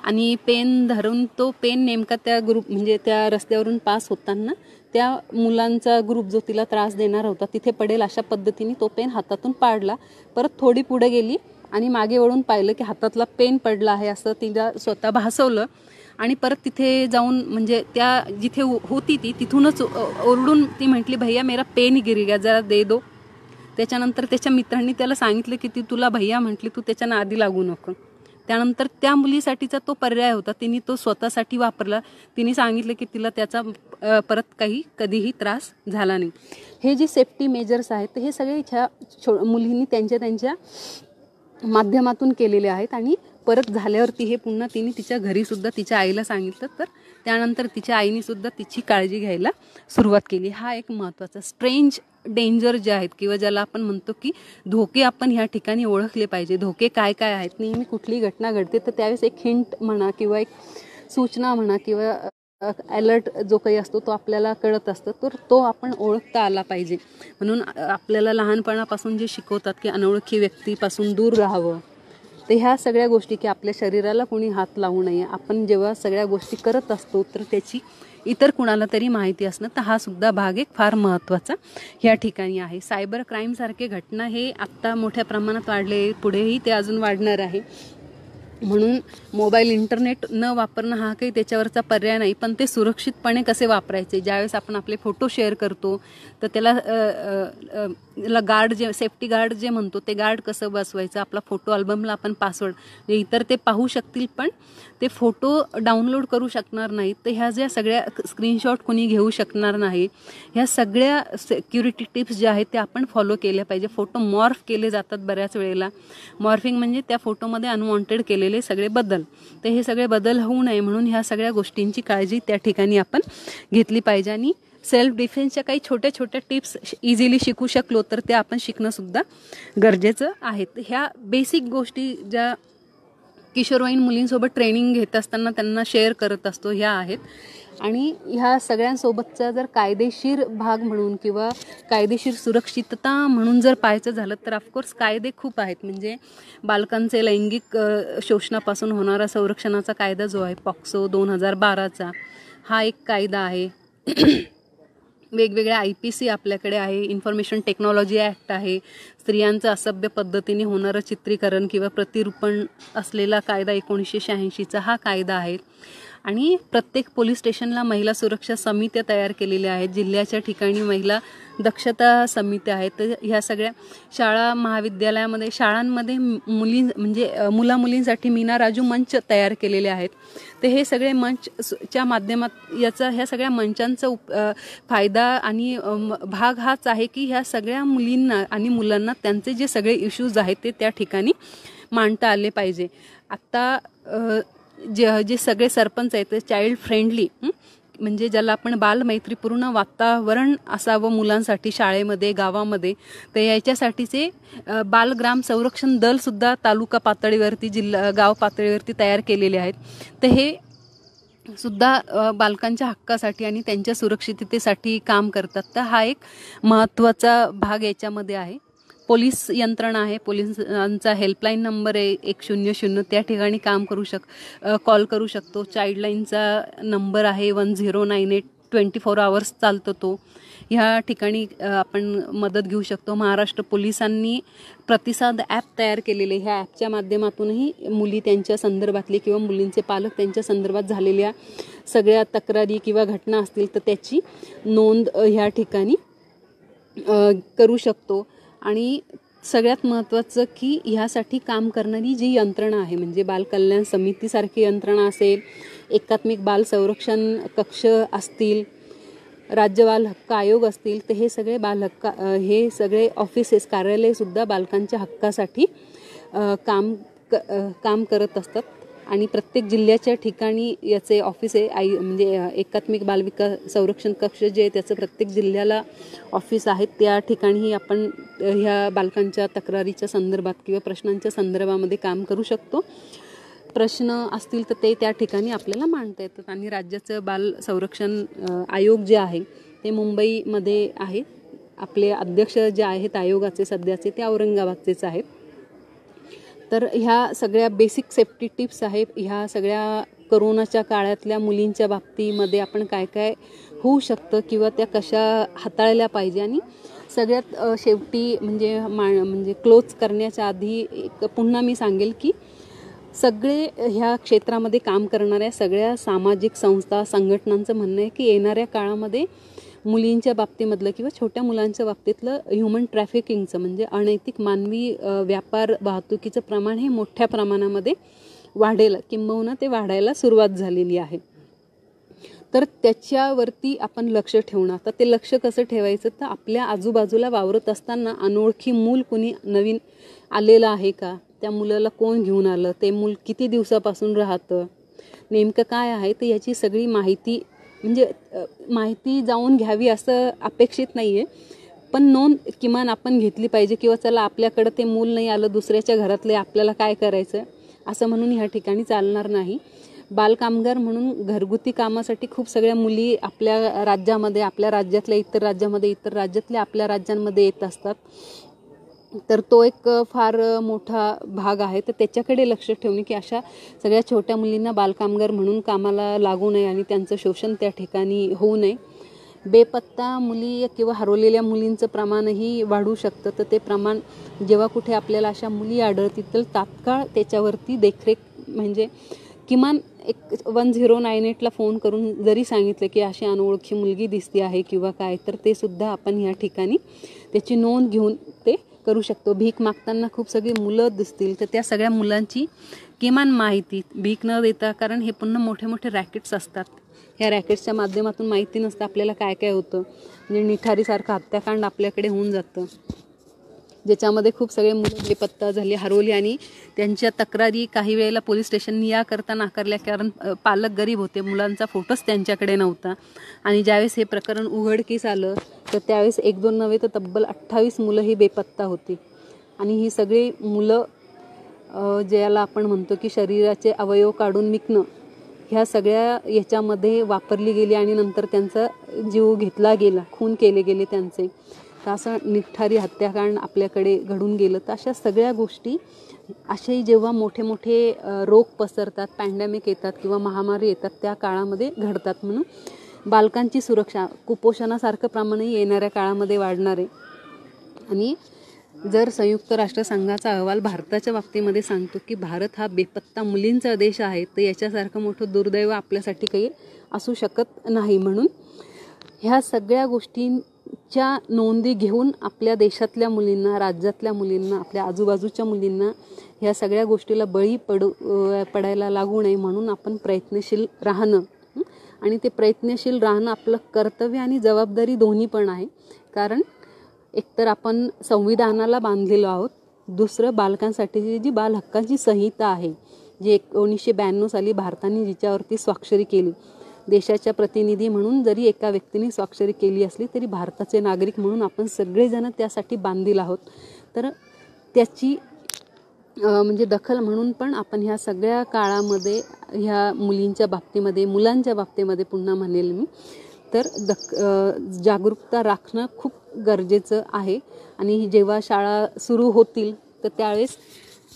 आणि पेन धरून तो पेन नेमका त्या म्हणजे त्या रस्त्यावरून पास होताना त्या मुलांचा ग्रुप जो तिला त्रास देणार होता तिथे पडेल अशा पद्धतीने तो पेन हातातून पाडला. परत थोडी पुढे गेली आणि मागे वळून पाहिलं की हातातला पेन पडला आहे असं तिला स्वतः भासवलं. आणि परत तिथे जाऊन म्हणजे त्या जिथे होती ती तिथूनच ओरडून ती म्हटली, भैया मेरा पेन गिर गया, जरा दे दो. त्याच्यानंतर त्याच्या मित्रांनी त्याला सांगितलं की ती तुला भैया म्हटली, तू त्याच्या नादी लागू नको. त्यानंतर त्या मुलीसाठीचा तो पर्याय होता, तिने तो स्वतःसाठी वापरला. तिने सांगितलं की तिला त्याचा परत कधीही त्रास झाला नाही. हे जे सेफ्टी मेजर्स आहेत हे सगळे ह्या मुलींनी त्यांच्या माध्यमातून केलेले आहेत. आणि परत झाल्यावरती हे पुन्हा तिने तिच्या घरीसुद्धा तिच्या आईला सांगितलं, तर त्यानंतर तिच्या आईने सुद्धा तिची काळजी घ्यायला सुरुवात केली. हा एक महत्त्वाचा स्ट्रेंज डेंजर जे आहेत किंवा ज्याला आपण म्हणतो की धोके, आपण ह्या ठिकाणी ओळखले पाहिजे. धोके काय काय आहेत, नेहमी कुठली घटना घडते तर त्यावेळेस एक हिंट म्हणा किंवा एक सूचना म्हणा किंवा अलर्ट जो काही असतो तो आपल्याला कळत असतो, तर तो आपण ओळखता आला पाहिजे. म्हणून आपल्याला लहानपणापासून जे शिकवतात की अनोळखी व्यक्तीपासून दूर राहावं, तर ह्या सगळ्या गोष्टी की आपल्या शरीराला कोणी हात लावू नये, आपण जेव्हा सगळ्या गोष्टी करत असतो तर त्याची इतर कुणाला तरी माहिती असणं, तर हा सुद्धा भाग एक फार महत्त्वाचा ह्या ठिकाणी आहे. सायबर क्राईमसारखे घटना हे आत्ता मोठ्या प्रमाणात वाढले, पुढेही ते अजून वाढणार आहे. म्हणून मोबाईल इंटरनेट न वापरणं हा काही त्याच्यावरचा पर्याय नाही, पण ते सुरक्षितपणे कसे वापरायचे. ज्यावेळेस आपण आपले फोटो शेअर करतो तर त्याला गार्ड जे सेफ्टी गार्ड जे म्हणतो ते गार्ड कसं बसवायचं, आपला फोटो अल्बमला आपण पासवर्ड इतर ते पाहू शकतील पण ते फोटो डाउनलोड करू शकणार नाहीत. तर ह्या ज्या सगळ्या स्क्रीनशॉट कोणी घेऊ शकणार नाही, ह्या सगळ्या सिक्युरिटी टिप्स ज्या आहेत त्या आपण फॉलो केल्या पाहिजे. फोटो मॉर्फ केले जातात बऱ्याच वेळेला. मॉर्फिंग म्हणजे त्या फोटोमध्ये अनवॉन्टेड केलेले सगळे बदल, तर हे सगळे बदल होऊ नये म्हणून ह्या सगळ्या गोष्टींची काळजी त्या ठिकाणी आपण घेतली पाहिजे. आणि सेल्फ डिफेन्सच्या काही छोट्या छोट्या टिप्स इझिली शिकू शकलो तर त्या आपण शिकणं सुद्धा गरजेचं आहे. ह्या बेसिक गोष्टी ज्या किशोरवयीन मुलींसोबत ट्रेनिंग घेत असताना त्यांना शेअर करत असतो ह्या आहेत. आणि ह्या सगळ्यांसोबतचा जर कायदेशीर भाग म्हणून किंवा कायदेशीर सुरक्षितता म्हणून जर पाहायचं झालं तर ऑफकोर्स कायदे खूप आहेत. म्हणजे बालकांचे लैंगिक शोषणापासून होणारा संरक्षणाचा कायदा जो आहे पॉक्सो 2012चा, हा एक कायदा आहे. वेगवेगळ्या IPC आपल्याकडे आहे, इन्फॉर्मेशन टेक्नॉलॉजी ॲक्ट आहे, स्त्रियांचं असभ्य पद्धतीने होणारं चित्रीकरण किंवा प्रतिरूपण असलेला कायदा 1986चा हा कायदा आहे. आणि प्रत्येक पोलीस स्टेशनला महिला सुरक्षा समित्या तयार केलेल्या आहेत, जिल्ह्याच्या ठिकाणी महिला दक्षता समित्या आहेत. तर ह्या सगळ्या शाळा महाविद्यालयामध्ये शाळांमध्ये मुला मुलींसाठी मीना राजू मंच तयार केलेले आहेत. तर हे सगळे मंचच्या माध्यमात ह्या सगळ्या मंचांचा फायदा आणि भाग हाच आहे की ह्या सगळ्या मुलींना आणि मुलांना त्यांचे जे सगळे इश्यूज आहेत ते त्या ठिकाणी मांडता आले पाहिजे. आत्ता जे सगळे सरपंच आहेत ते चाइल्ड फ्रेंडली, म्हणजे ज्याला आपण बालमैत्रीपूर्ण वातावरण असावं मुलांसाठी शाळेमध्ये गावामध्ये, तर याच्यासाठीचे बालग्राम संरक्षण दल सुद्धा तालुका पातळीवरती गाव पातळीवरती तयार केलेले आहेत. तर हे सुद्धा बालकांच्या हक्कासाठी आणि त्यांच्या सुरक्षिततेसाठी काम करतात. तर हा एक महत्त्वाचा भाग याच्यामध्ये आहे. पोलीस यंत्रणा आहे, पोलिसांचा हेल्पलाईन नंबर आहे 100, त्या ठिकाणी कॉल करू शकतो. चाइल्डलाईनचा नंबर आहे 1098, 24 आवर्स चालतो तो. ह्या ठिकाणी आपण मदत घेऊ शकतो. महाराष्ट्र पोलिसांनी प्रतिसाद ॲप तयार केलेले, ह्या ॲपच्या माध्यमातूनही मुली त्यांच्या संदर्भातले किंवा मुलींचे पालक त्यांच्या संदर्भात झालेल्या सगळ्या तक्रारी किंवा घटना असतील तर त्याची नोंद ह्या ठिकाणी करू शकतो. आणि सगळ्यात महत्त्वाचं की ह्यासाठी काम करणारी जी यंत्रणा आहे, म्हणजे बालकल्याण समितीसारखी यंत्रणा असेल, एकात्मिक बाल संरक्षण कक्ष असतील, राज्य बाल हक्क आयोग असतील, तर हे सगळे हे सगळे ऑफिसेस, कार्यालयसुद्धा बालकांच्या हक्कासाठी काम करत असतात. आणि प्रत्येक जिल्ह्याच्या ठिकाणी याचे ऑफिस आहे. म्हणजे एकात्मिक बालविकास संरक्षण कक्ष जे आहे त्याचं प्रत्येक जिल्ह्याला ऑफिस आहेत. त्या ठिकाणीही आपण ह्या बालकांच्या तक्रारीच्या संदर्भात किंवा प्रश्नांच्या संदर्भामध्ये काम करू शकतो. प्रश्न असतील तर ते त्या ठिकाणी आपल्याला मांडता येतात. आणि राज्याचं बाल संरक्षण आयोग जे आहे ते मुंबईमध्ये आहे. आपले अध्यक्ष जे आहेत आयोगाचे सध्याचे ते औरंगाबादचेच आहेत. तर ह्या सगळ्या बेसिक सेफ्टी टिप्स आहेत. ह्या सगळ्या करोनाच्या काळातल्या मुलींच्या बाबतीमध्ये आपण काय काय होऊ शकतं किंवा त्या कशा हाताळल्या पाहिजे. आणि सगळ्यात शेवटी म्हणजे क्लोज करण्याच्या आधी पुन्हा मी सांगेल की सगळे ह्या क्षेत्रामध्ये काम करणाऱ्या सगळ्या सामाजिक संस्था संघटनांचं म्हणणं आहे की येणाऱ्या काळामध्ये मुलींच्या बाबतीमधलं किंवा छोट्या मुलांच्या बाबतीतलं ह्युमन ट्रॅफिकिंगचं म्हणजे अनैतिक मानवी व्यापार वाहतुकीचं प्रमाण हे मोठ्या प्रमाणामध्ये वाढेल, किंबहुना ते वाढायला सुरुवात झालेली आहे. तर त्याच्यावरती आपण लक्ष ठेवणं. आता ते लक्ष कसं ठेवायचं, तर आपल्या आजूबाजूला वावरत असताना अनोळखी मूल कुणी नवीन आलेलं आहे का, त्या मुलाला कोण घेऊन आलं, ते मूल किती दिवसापासून राहतं, नेमकं काय आहे, तर याची सगळी माहिती जाऊन घ्यावी असं अपेक्षित नाही आहे, पण नोंद किमान आपण घेतली पाहिजे. किंवा चला आपल्याकडं ते मूल नाही आलं, दुसऱ्याच्या घरातले, आपल्याला काय करायचं असं म्हणून ह्या ठिकाणी चालणार नाही. बालकामगार म्हणून घरगुती कामासाठी खूप सगळ्या मुली आपल्या राज्यामध्ये, आपल्या राज्यातल्या इतर राज्यामध्ये, इतर राज्यातल्या आपल्या राज्यांमध्ये येत असतात. तर तो एक फार मोठा भाग आहे. तर त्याच्याकडे लक्ष ठेवणे की अशा सगळ्या छोट्या मुलींना बालकामगार म्हणून कामाला लागू नये आणि त्यांचं शोषण त्या ठिकाणी होऊ नये. बेपत्ता मुली किंवा हरवलेल्या मुलींचं प्रमाणही वाढू शकतं. तर ते प्रमाण जेव्हा कुठे आपल्याला अशा मुली आढळतील तर तात्काळ त्याच्यावरती देखरेख म्हणजे किमान 1098ला फोन करून जरी सांगितलं की अशी अनोळखी मुलगी दिसते आहे किंवा काय, तर ते सुद्धा आपण या ठिकाणी त्याची नोंद घेऊन ते करू शकतो. भीक मागताना खूप सगळी मुलं दिसतील तर त्या सगळ्या मुलांची किमान माहिती भीक न देता, कारण हे पुन्हा मोठे मोठे रॅकेट्स असतात, ह्या रॅकेट्सच्या माध्यमातून माहिती नसतं आपल्याला काय काय होतं. म्हणजे निठारीसारखं हत्याकांड आपल्याकडे होऊन जातं, ज्याच्यामध्ये खूप सगळे मुलं बेपत्ता झाली, हरवली आणि त्यांच्या तक्रारी काही वेळेला पोलीस स्टेशननी याकरता नाकारल्या, कारण पालक गरीब होते, मुलांचा फोटोच त्यांच्याकडे नव्हता. आणि ज्यावेळेस हे प्रकरण उघडकीस आलं तर त्यावेळेस 1-2 नव्हे तर तब्बल 28 मुलं ही बेपत्ता होती. आणि ही सगळी मुलं ज्याला आपण म्हणतो की शरीराचे अवयव काढून विकणं, ह्या सगळ्या याच्यामध्ये वापरली गेली आणि नंतर त्यांचा जीव घेतला गेला, खून केले गेले त्यांचे. तर असं निठारी हत्याकांड आपल्याकडे घडून गेलं. तर अशा सगळ्या गोष्टी असेही जेव्हा मोठे मोठे रोग पसरतात, पॅन्डेमिक येतात किंवा महामारी येतात त्या काळामध्ये घडतात. म्हणून बालकांची सुरक्षा कुपोषणासारखं प्रमाणही येणाऱ्या काळामध्ये वाढणार आहे. आणि जर संयुक्त राष्ट्रसंघाचा अहवाल भारताच्या बाबतीमध्ये सांगतो की भारत हा बेपत्ता मुलींचा देश आहे, तर याच्यासारखं मोठं दुर्दैव आपल्यासाठी काही असू शकत नाही. म्हणून ह्या सगळ्या गोष्टींच्या नोंदी घेऊन आपल्या देशातल्या मुलींना, राज्यातल्या मुलींना, आपल्या आजूबाजूच्या मुलींना ह्या सगळ्या गोष्टीला बळी पडायला लागू नये म्हणून आपण प्रयत्नशील राहणं. आणि ते प्रयत्नशील राहणं आपलं कर्तव्य आणि जबाबदारी दोन्ही पण आहे. कारण एकतर आपण संविधानाला बांधलेलो आहोत, दुसरं बालकांसाठीची जी बाल हक्कांची संहिता आहे जी 1992 साली भारताने जिच्यावरती स्वाक्षरी केली, देशाच्या प्रतिनिधी म्हणून जरी एका व्यक्तीने स्वाक्षरी केली असली तरी भारताचे नागरिक म्हणून आपण सगळेजण त्यासाठी बांधील आहोत. तर त्याची म्हणजे दखल म्हणून पण आपण ह्या सगळ्या काळामध्ये ह्या मुलींच्या बाबतीमध्ये, मुलांच्या बाबतीमध्ये पुन्हा म्हणेल मी, तर जागरूकता राखणं खूप गरजेचं आहे. आणि जेव्हा शाळा सुरू होतील तर त्यावेळेस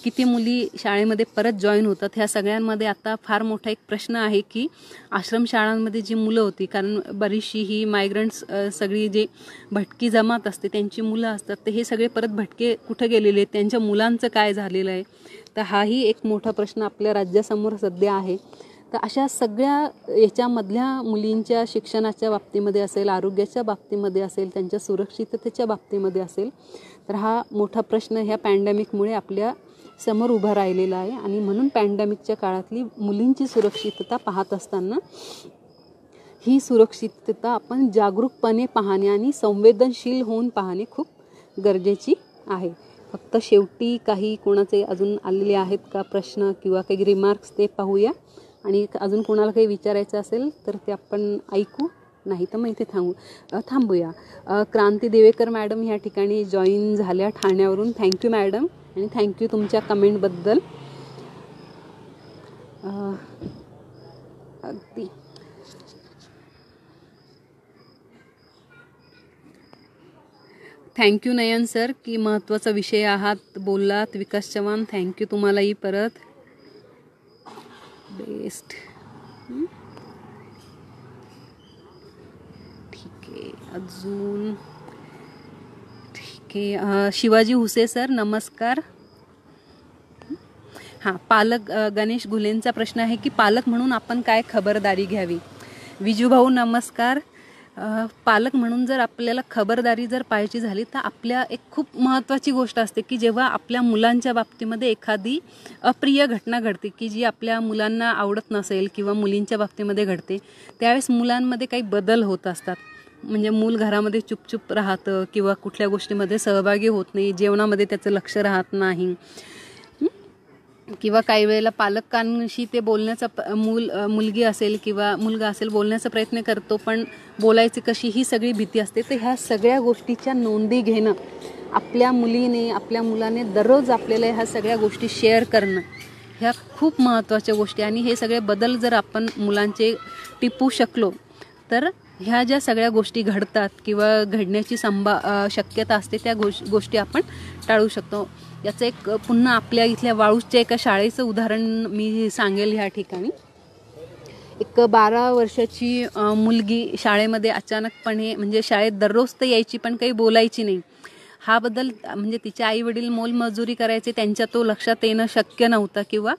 किती मुली शाळेमध्ये परत जॉईन होतात, ह्या सगळ्यांमध्ये आता फार मोठा एक प्रश्न आहे की आश्रमशाळांमध्ये जी मुलं होती, कारण बरीचशी ही मायग्रंट्स सगळी जे भटकी जमात असते त्यांची मुलं असतात, तर हे सगळे परत भटके कुठं गेलेले आहेत, त्यांच्या मुलांचं काय झालेलं आहे, तर हाही एक मोठा प्रश्न आपल्या राज्यासमोर सध्या आहे. तर अशा सगळ्या याच्यामधल्या मुलींच्या शिक्षणाच्या बाबतीमध्ये असेल, आरोग्याच्या बाबतीमध्ये असेल, त्यांच्या सुरक्षिततेच्या बाबतीमध्ये असेल, तर हा मोठा प्रश्न ह्या पॅन्डेमिकमुळे आपल्या समोर उभा राहिलेला आहे. आणि म्हणून पॅन्डेमिकच्या काळातली मुलींची सुरक्षितता पाहत असताना ही सुरक्षितता आपण जागरूकपणे पाहणे आणि संवेदनशील होऊन पाहणे खूप गरजेची आहे. फक्त शेवटी काही कोणाचे अजून आलेले आहेत का प्रश्न किंवा काही रिमार्क्स ते पाहूया, आणि अजून कोणाला काही विचारायचं असेल तर ते आपण ऐकू, नाही तर मग इथे थांबूया. क्रांती देवेकर मॅडम ह्या ठिकाणी जॉईन झाल्या ठाण्यावरून. थँक्यू मॅडम, आणि थँक्यू तुमच्या कमेंटबद्दल. अगदी थँक्यू नयन सर की महत्त्वाचा विषय आहात बोललात. विकास चव्हाण थँक्यू तुम्हालाही परत. बेस्ट. ठीक आहे, अजून ठीक आहे. शिवाजी हुसे सर नमस्कार. हां, पालक गणेश घुलेंचा प्रश्न आहे की पालक म्हणून आपण काय खबरदारी घ्यावी. विजूभाऊ नमस्कार. पालक म्हणून जर आपल्याला खबरदारी जर पाहायची झाली तर आपल्या एक खूप महत्त्वाची गोष्ट असते की जेव्हा आपल्या मुलांच्या बाबतीमध्ये एखादी अप्रिय घटना घडते की जी आपल्या मुलांना आवडत नसेल किंवा मुलींच्या बाबतीमध्ये घडते, त्यावेळेस मुलांमध्ये काही बदल होत असतात. म्हणजे मूल घरामध्ये चुपचुप राहतं किंवा कुठल्या गोष्टीमध्ये सहभागी होत नाही, जेवणामध्ये त्याचं लक्ष राहत नाही, किंवा काही वेळेला पालकांशी ते बोलण्याचा मुलगी असेल किंवा मुलगा असेल बोलण्याचा प्रयत्न करतो पण बोलायची कशी, ही सगळी भीती असते. तर ह्या सगळ्या गोष्टीच्या नोंदी घेणं, आपल्या मुलीने आपल्या मुलाने दररोज आपल्याला ह्या सगळ्या गोष्टी शेअर करणं, ह्या खूप महत्त्वाच्या गोष्टी. आणि हे सगळे बदल जर आपण मुलांचे टिपू शकलो तर ह्या ज्या सगळ्या गोष्टी घडतात किंवा घडण्याची शक्यता असते त्या गोष्टी आपण टाळू शकतो. याचं एक पुन्हा आपल्या इथल्या वाळूजच्या एका शाळेचं उदाहरण मी सांगेल ह्या ठिकाणी. एक 12 वर्षाची मुलगी शाळेमध्ये अचानकपणे, म्हणजे शाळेत दररोज तर यायची पण काही बोलायची नाही. हा बदल म्हणजे तिचे आई वडील मोलमजुरी करायचे, त्यांच्या तो लक्षात येणं शक्य नव्हतं किंवा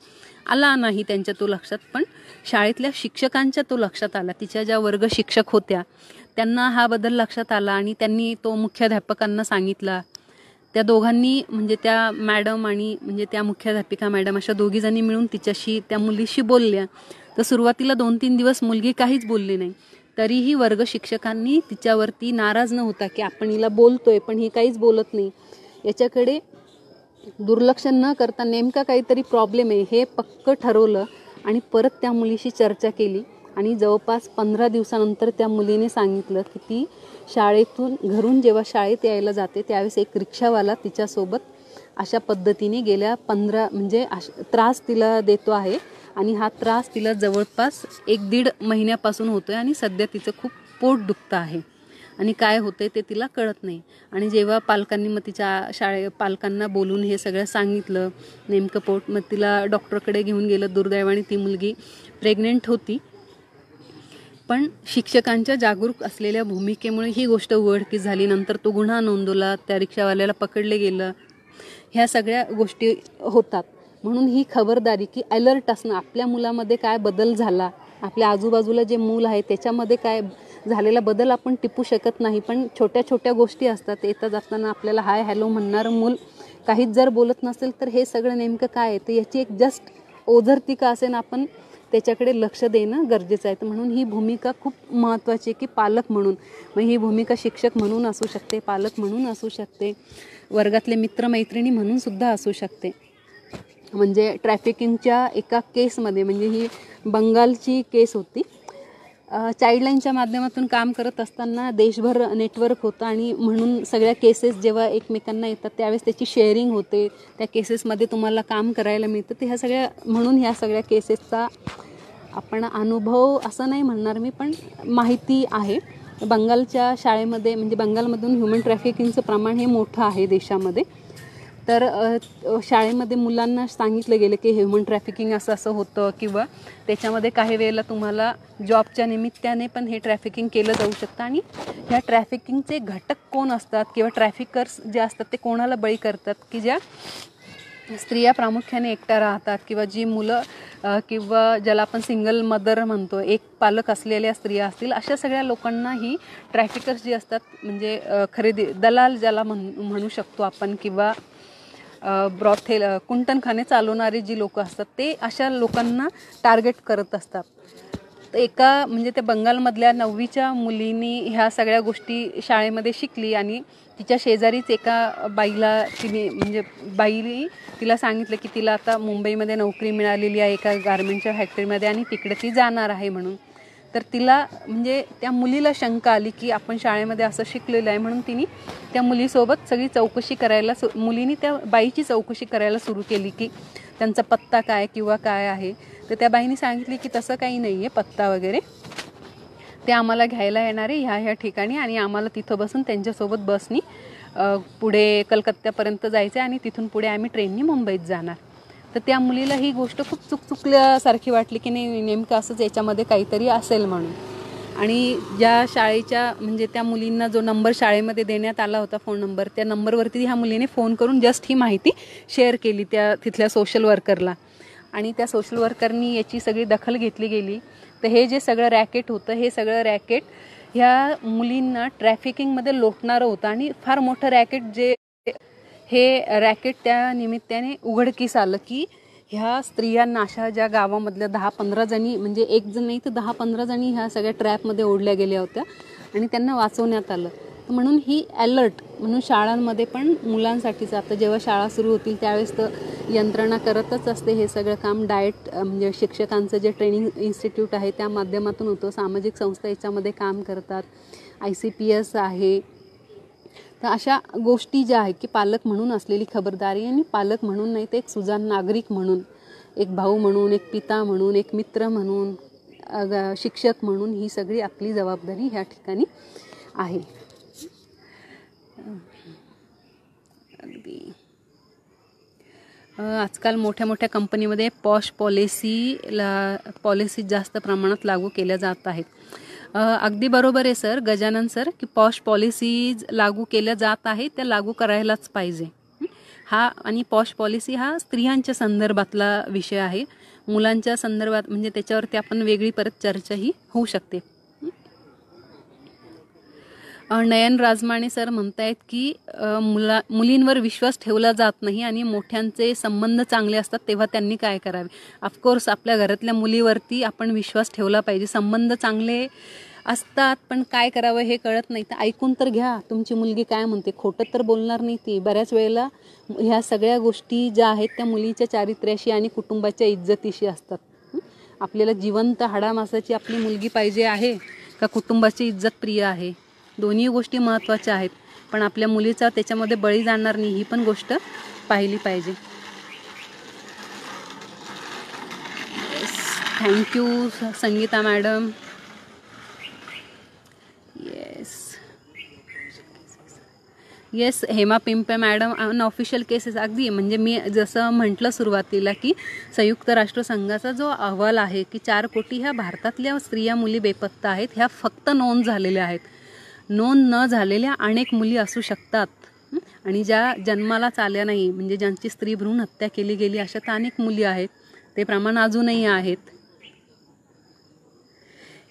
आला नाही त्यांच्या तो लक्षात, पण शाळेतल्या शिक्षकांच्या तो लक्षात आला. तिच्या ज्या वर्ग शिक्षक होत्या त्यांना हा बदल लक्षात आला आणि त्यांनी तो मुख्याध्यापकांना सांगितला. त्या दोघांनी म्हणजे त्या मॅडम आणि म्हणजे त्या मुख्याध्यापिका मॅडम अशा दोघीजणी मिळून तिच्याशी, त्या मुलीशी बोलल्या. तर सुरुवातीला 2-3 दिवस मुलगी काहीच बोलली नाही. तरीही वर्ग शिक्षकांनी तिच्यावरती नाराज न होता की आपण हिला बोलतोय पण ही काहीच बोलत नाही, याच्याकडे दुर्लक्ष न करता नेमका काहीतरी प्रॉब्लेम आहे हे पक्क ठरवलं आणि परत त्या मुलीशी चर्चा केली. आणि जवळपास 15 दिवसानंतर त्या मुलीने सांगितलं की ती घरून जेव्हा शाळेत यायला जाते त्यावेळेस एक रिक्षावाला तिच्यासोबत अशा पद्धतीने गेल्या 15 म्हणजे त्रास तिला देतो आहे. आणि हा त्रास तिला जवळपास 1-1.5 महिन्यापासून होतोय आणि सध्या तिचं खूप पोट दुखतं आहे आणि काय होतंय ते तिला कळत नाही. आणि जेव्हा पालकांनी मग तिच्या पालकांना बोलून हे सगळं सांगितलं नेमकं पोट, मग तिला डॉक्टरकडे घेऊन गेलं. दुर्दैवाने ती मुलगी प्रेग्नेंट होती, पण शिक्षकांच्या जागरूक असलेल्या भूमिकेमुळे ही गोष्ट उघडकीस झाली. नंतर तो गुन्हा नोंदवला, त्या रिक्षावाल्याला पकडले गेलं. ह्या सगळ्या गोष्टी होतात. म्हणून ही खबरदारी की अलर्ट असणं, आपल्या मुलामध्ये काय बदल झाला, आपल्या आजूबाजूला जे मूल आहे त्याच्यामध्ये काय झालेला बदल आपण टिपू शकत नाही, पण छोट्या छोट्या गोष्टी असतात. येता जाताना आपल्याला हाय हॅलो म्हणणारं मूल काहीच जर बोलत नसेल तर हे सगळं नेमकं काय आहे, तर याची एक जस्ट ओझरती असेल, आपण त्याच्याकडे लक्ष देणं गरजेचं आहे. तर म्हणून ही भूमिका खूप महत्त्वाची आहे की पालक म्हणून, मग ही भूमिका शिक्षक म्हणून असू शकते, पालक म्हणून असू शकते, वर्गातले मित्रमैत्रिणी म्हणून सुद्धा असू शकते. म्हणजे ट्रॅफिकिंगच्या एका केसमध्ये, म्हणजे ही बंगालची केस होती, चाइल्डलाईनच्या माध्यमातून काम करत असताना देशभर नेटवर्क होतं आणि म्हणून सगळ्या केसेस जेव्हा एकमेकांना येतात त्यावेळेस त्याची शेअरिंग होते, त्या केसेसमध्ये तुम्हाला काम करायला मिळतं. ते ह्या सगळ्या म्हणून ह्या सगळ्या केसेसचा आपण अनुभव असं नाही म्हणणार मी, पण माहिती आहे. बंगालच्या शाळेमध्ये म्हणजे बंगालमधून ह्युमन ट्रॅफिकिंगचं प्रमाण हे मोठं आहे देशामध्ये. तर शाळेमध्ये मुलांना सांगितलं गेलं की ह्युमन ट्रॅफिकिंग असं असं होतं, किंवा त्याच्यामध्ये काही वेळेला तुम्हाला जॉबच्या निमित्ताने पण हे ट्रॅफिकिंग केलं जाऊ शकतं. आणि ह्या ट्रॅफिकिंगचे घटक कोण असतात किंवा ट्रॅफिकर्स जे असतात ते कोणाला बळी करतात, की ज्या स्त्रिया प्रामुख्याने एकट्या राहतात किंवा जी मुलं किंवा ज्याला आपण सिंगल मदर म्हणतो, एक पालक असलेल्या स्त्रिया असतील, अशा सगळ्या लोकांना ही ट्रॅफिकर्स जे असतात म्हणजे खरेदी दलाल ज्याला म्हणू शकतो आपण, किंवा ब्रॉथेल कुंटनखाने चालवणारे जी लोक असतात ते अशा लोकांना टार्गेट करत असतात. तर एका म्हणजे त्या बंगालमधल्या 9वीच्या मुलीनी ह्या सगळ्या गोष्टी शाळेमध्ये शिकली आणि तिच्या शेजारीच एका बाईला तिला सांगितलं की तिला आता मुंबईमध्ये नोकरी मिळालेली आहे एका गारमेंटच्या फॅक्टरीमध्ये आणि तिकडे ती जाणार आहे म्हणून. तर तिला म्हणजे त्या मुलीला शंका आली की आपण शाळेमध्ये असं शिकलेलं आहे, म्हणून तिने त्या मुलीसोबत सगळी चौकशी करायला मुलीने त्या बाईची चौकशी करायला सुरू केली की त्यांचा पत्ता काय किंवा काय आहे. तर त्या बाईने सांगितली की तसं काही नाही आहे पत्ता वगैरे, ते आम्हाला घ्यायला येणार आहे ह्या ठिकाणी आणि आम्हाला तिथं बसून त्यांच्यासोबत बसनी पुढे कलकत्त्यापर्यंत जायचं आहे आणि तिथून पुढे आम्ही ट्रेननी मुंबईत जाणार. तर त्या मुलीला ही गोष्ट खूप चुकल्यासारखी वाटली की नाही नेमकं असंच याच्यामध्ये काहीतरी असेल म्हणून. आणि ज्या शाळेच्या म्हणजे त्या मुलींना जो नंबर शाळेमध्ये देण्यात आला होता फोन नंबर, त्या नंबरवरती ह्या मुलीने फोन करून जस्ट ही माहिती शेअर केली त्या तिथल्या सोशल वर्करला आणि त्या सोशल वर्करनी याची सगळी दखल घेतली गेली. तर हे जे सगळं रॅकेट होतं हे सगळं रॅकेट ह्या मुलींना ट्रॅफिकिंगमध्ये लोटणारं होतं आणि फार मोठं रॅकेट हे रॅकेट त्या निमित्ताने उघडकीस आलं की ह्या स्त्रियांना अशा ज्या गावामधल्या 10-15 जणी म्हणजे एक जण नाही तर 10-15 जणी ह्या सगळ्या ट्रॅपमध्ये ओढल्या गेल्या होत्या आणि त्यांना वाचवण्यात आलं. म्हणून ही अलर्ट म्हणून शाळांमध्ये पण मुलांसाठीचं आता जेव्हा शाळा सुरू होतील त्यावेळेस तर यंत्रणा करतच असते हे सगळं काम. डाएट म्हणजे शिक्षकांचं जे ट्रेनिंग इन्स्टिट्यूट आहे त्या माध्यमातून होतं. सामाजिक संस्था याच्यामध्ये काम करतात, ICPS आहे. तर अशा गोष्टी ज्या आहेत की पालक म्हणून असलेली खबरदारी आणि पालक म्हणून नाही तर एक सुजाण नागरिक म्हणून, एक भाऊ म्हणून, एक पिता म्हणून, एक मित्र म्हणून, शिक्षक म्हणून ही सगळी आपली जबाबदारी ह्या ठिकाणी आहे. अगदी आजकाल मोठ्या मोठ्या कंपनीमध्ये पॉश पॉलिसी जास्त प्रमाणात लागू केल्या जात आहेत. अगदी बरोबर आहे सर, गजानन सर, की पॉश पॉलिसीज लागू केल्या जात आहेत, त्या लागू करायलाच पाहिजे. हा आणि पॉश पॉलिसी हा स्त्रियांच्या संदर्भातला विषय आहे. मुलांच्या संदर्भात म्हणजे त्याच्यावरती आपण वेगळी परत चर्चाही होऊ शकते. नयन राजमाणे सर म्हणतायत की मुलींवर विश्वास ठेवला जात नाही आणि मोठ्यांचे संबंध चांगले असतात तेव्हा त्यांनी काय करावे. ऑफकोर्स आपल्या घरातल्या मुलीवरती आपण विश्वास ठेवला पाहिजे. संबंध चांगले असतात पण काय करावं हे कळत नाही तर ऐकून तर घ्या, तुमची मुलगी काय म्हणते, खोटं तर बोलणार नाही ती. बऱ्याच वेळेला ह्या सगळ्या गोष्टी ज्या आहेत त्या मुलीच्या चारित्र्याशी आणि कुटुंबाच्या इज्जतीशी असतात. आपल्याला जिवंत हाडामासाची आपली मुलगी पाहिजे आहे का कुटुंबाची इज्जत प्रिय आहे, दोन्ही गोष्टी महत्त्वाच्या आहेत. पण आपल्या मुलीचा त्याच्यामध्ये बळी जाणार नाही ही पण गोष्ट पाहिली पाहिजे. Thank you Sangeeta madam. Yes Hema Pimpe madam, unofficial cases अगदी म्हणजे मी जसं म्हटलं सुरुवातीला की संयुक्त राष्ट्रसंघाचा जो अहवाल आहे की 4 कोटी ह्या भारतातल्या स्त्रिया मुली बेपत्ता आहेत, ह्या फक्त नोंद झालेल्या आहेत. नोंद न झालेल्या अनेक मुली असू शकतात आणि ज्या जन्मालाच आल्या नाही म्हणजे ज्यांची स्त्री भ्रूण हत्या केली गेली अशा तर अनेक मुली आहेत. ते प्रमाण अजूनही आहेत.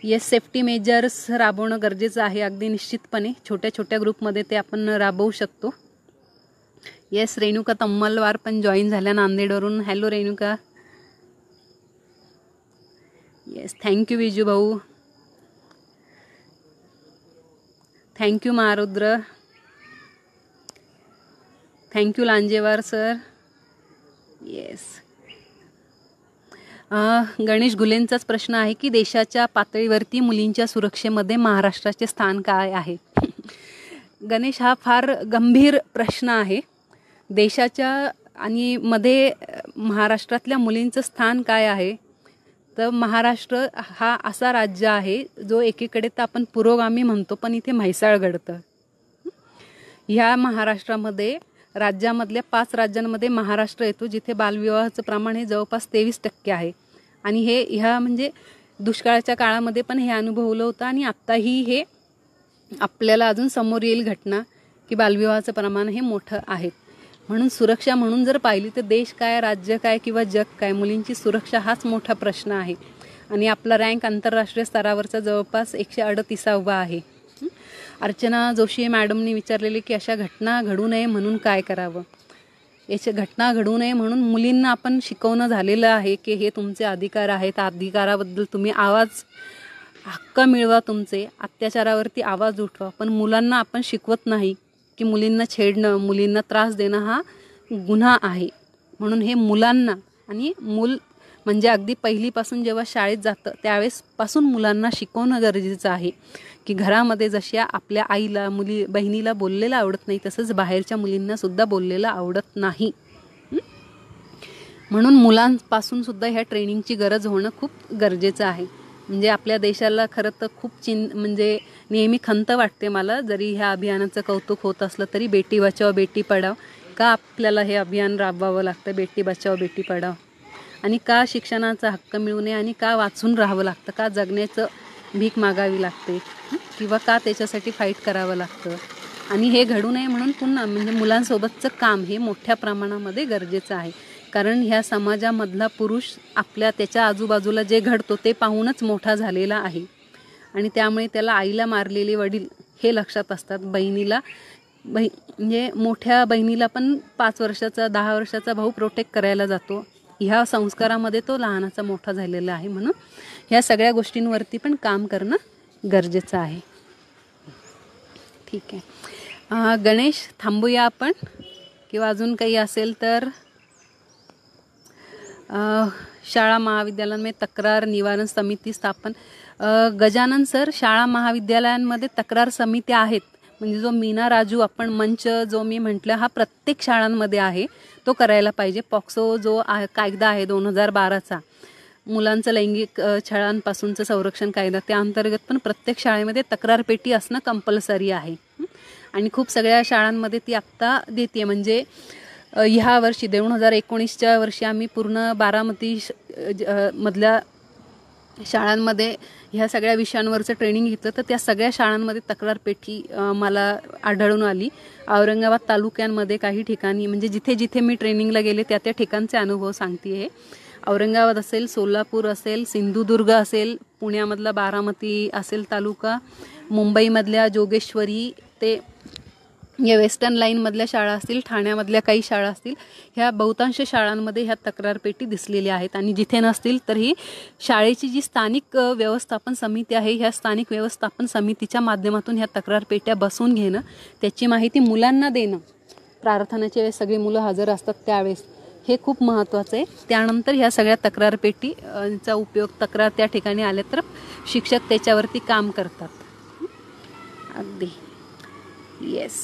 येस सेफ्टी मेजर्स राबवणं गरजेचं आहे अगदी निश्चितपणे. छोट्या छोट्या ग्रुपमध्ये ते आपण राबवू शकतो. येस रेणुका तम्मलवार पण जॉईन झाल्या नांदेडवरून. Hello Renuka. Yes thank you Viju भाऊ. Thank you Maharudra. Thank you Lanjewar sir. Yes Ganesh गुलेंचाच प्रश्न आहे की देशाच्या पातळीवरती मुलींच्या सुरक्षेमध्ये महाराष्ट्राचे स्थान काय आहे. गणेश, हा फार गंभीर प्रश्न आहे. देशाच्या आणि मध्ये महाराष्ट्रातल्या मुलींचं स्थान काय आहे. तर महाराष्ट्र हा असा राज्य आहे जो एकीकडे तर आपण पुरोगामी म्हणतो, पण इथे म्हैसाळ घडतं. ह्या महाराष्ट्रामध्ये राज्यामधल्या 5 राज्यांमध्ये महाराष्ट्र येतो जिथे बालविवाहाचं प्रमाण हे जवळपास 23% आहे. आणि ह्या म्हणजे दुष्काळाच्या काळामध्ये पण हे अनुभवलं होतं आणि आत्ताही हे आपल्याला अजून समोर येईल घटना की बालविवाहाचं प्रमाण हे मोठं आहे. म्हणून सुरक्षा म्हणून जर पाहिली तर देश काय, राज्य काय किंवा जग काय, मुलींची सुरक्षा हाच मोठा प्रश्न आहे. आणि आपला रँक आंतरराष्ट्रीय स्तरावरचा जवळपास 138वा आहे. अर्चना जोशी मॅडमनी विचारलेले की अशा घटना घडू नये म्हणून काय करावं. याच्या घटना घडू नये म्हणून मुलींना आपण शिकवणं झालेलं आहे की हे तुमचे अधिकार आहेत, अधिकाराबद्दल तुम्ही हक्क मिळवा, तुमचे अत्याचारावरती आवाज उठवा. पण मुलांना आपण शिकवत नाही की मुलींना छेडणं, मुलींना त्रास देणं हा गुन्हा आहे. म्हणून हे मुलांना आणि मूल म्हणजे अगदी पहिलीपासून जेव्हा शाळेत जातं त्यावेळेसपासून मुलांना शिकवणं गरजेचं आहे की घरामध्ये जशी आपल्या आईला, बहिणीला बोललेलं आवडत नाही तसंच बाहेरच्या मुलींना सुद्धा बोललेलं आवडत नाही. म्हणून मुलांपासून सुद्धा ह्या ट्रेनिंगची गरज होणं खूप गरजेचं आहे. म्हणजे आपल्या देशाला खरं तर खूप म्हणजे नेहमी खंत वाटते मला, जरी ह्या अभियानाचं कौतुक होत असलं तरी बेटी बचाओ बेटी पढाओ का आपल्याला हे अभियान राबवावं लागतं, बेटी बचाओ बेटी पढाओ. आणि का शिक्षणाचा हक्क मिळू नये आणि का वाचून राहावं लागतं, का जगण्याचं भीक मागावी लागते किंवा का त्याच्यासाठी फाईट करावं लागतं. आणि हे घडू नये म्हणून पुन्हा म्हणजे मुलांसोबतचं काम हे मोठ्या प्रमाणामध्ये गरजेचं आहे. कारण ह्या समाजामधला पुरुष त्याच्या आजूबाजूला जे घडतो ते पाहूनच मोठा झालेला आहे. आणि त्यामुळे त्याला आईला मारलेले वडील हे लक्षात असतात. म्हणजे मोठ्या बहिणीला पण 5 वर्षाचा 10 वर्षाचा भाऊ प्रोटेक्ट करायला जातो. ह्या संस्कारामध्ये तो लहानाचा मोठा झालेला आहे. म्हणून ह्या सगळ्या गोष्टींवरती पण काम करणं गरजेचं आहे. ठीक आहे गणेश, थांबूया आपण किंवा अजून काही असेल तर. शाळा महाविद्यालयांमध्ये तक्रार निवारण समिती स्थापन. गजानन सर, शाळा महाविद्यालयांमध्ये तक्रार समित्या आहेत. म्हणजे जो मीना राजू आपण मंच जो मी म्हटलं हा प्रत्येक शाळांमध्ये आहे, तो करायला पाहिजे. पॉक्सो जो कायदा आहे 2012चा, मुलांचं लैंगिक छळांपासूनचं संरक्षण कायदा, त्या अंतर्गत पण प्रत्येक शाळेमध्ये तक्रार पेटी असणं कंपल्सरी आहे. आणि खूप सगळ्या शाळांमध्ये ती आत्ता देते. म्हणजे ह्या वर्षी 2019च्या वर्षी आम्ही पूर्ण बारामती मधल्या शाळांमध्ये ह्या सगळ्या विषयांवरचं ट्रेनिंग घेतलं, तर त्या सगळ्या शाळांमध्ये तक्रार पेटी मला आढळून आली. औरंगाबाद तालुक्यांमध्ये काही ठिकाणी म्हणजे जिथे जिथे मी ट्रेनिंगला गेले त्या ठिकाणचे अनुभव सांगते आहे. औरंगाबाद असेल, सोलापूर असेल, सिंधुदुर्ग असेल, पुण्यामधला बारामती असेल तालुका, मुंबईमधल्या जोगेश्वरी ते या वेस्टर्न लाईनमधल्या शाळा असतील, ठाण्यामधल्या काही शाळा असतील, ह्या बहुतांश शाळांमध्ये ह्या तक्रारपेटी दिसलेल्या आहेत. आणि जिथे नसतील तर ही शाळेची जी स्थानिक व्यवस्थापन समिती आहे, ह्या स्थानिक व्यवस्थापन समितीच्या माध्यमातून ह्या तक्रारपेट्या बसवून घेणं, त्याची माहिती मुलांना देणं. प्रार्थनेच्या वेळेस सगळी मुलं हजर असतात त्यावेळेस हे खूप महत्त्वाचं आहे. त्यानंतर ह्या सगळ्या तक्रारपेटीचा उपयोग, तक्रार त्या ठिकाणी आल्या तर शिक्षक त्याच्यावरती काम करतात. अगदी येस.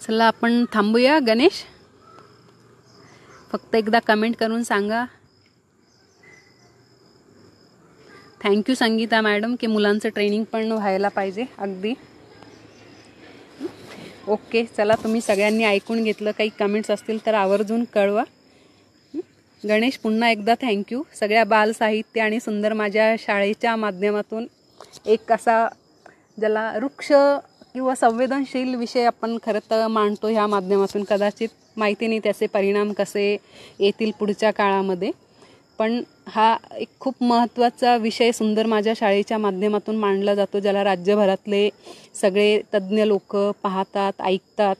चला आपण थांबूया गणेश. फक्त एकदा कमेंट करून सांगा. थँक्यू संगीता मॅडम की मुलांचं ट्रेनिंग पण व्हायला पाहिजे. अगदी ओके. चला, तुम्ही सगळ्यांनी ऐकून घेतलं. काही कमेंट्स असतील तर आवर्जून कळवा. गणेश, पुन्हा एकदा थँक्यू. सगळ्या बाल साहित्य आणि सुंदर माझ्या शाळेच्या माध्यमातून एक असा ज्याला वृक्ष किंवा संवेदनशील विषय आपण खरं तर मांडतो ह्या माध्यमातून. कदाचित माहिती नाही त्याचे परिणाम कसे येतील पुढच्या काळामध्ये, पण हा एक खूप महत्त्वाचा विषय सुंदर माझ्या शाळेच्या माध्यमातून मांडला जातो, ज्याला राज्यभरातले सगळे तज्ज्ञ लोक पाहतात, ऐकतात.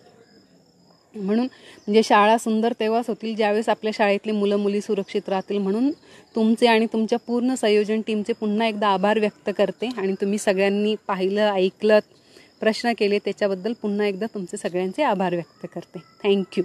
म्हणून म्हणजे शाळा सुंदर तेव्हाच होतील ज्यावेळेस आपल्या शाळेतली मुलं मुली सुरक्षित राहतील. म्हणून तुमचे आणि तुमच्या पूर्ण संयोजन टीमचे पुन्हा एकदा आभार व्यक्त करते. आणि तुम्ही सगळ्यांनी पाहिलं, ऐकलं, प्रश्न केले त्याच्याबद्दल पुन्हा एकदा तुमचे सगळ्यांचे आभार व्यक्त करते. थँक्यू.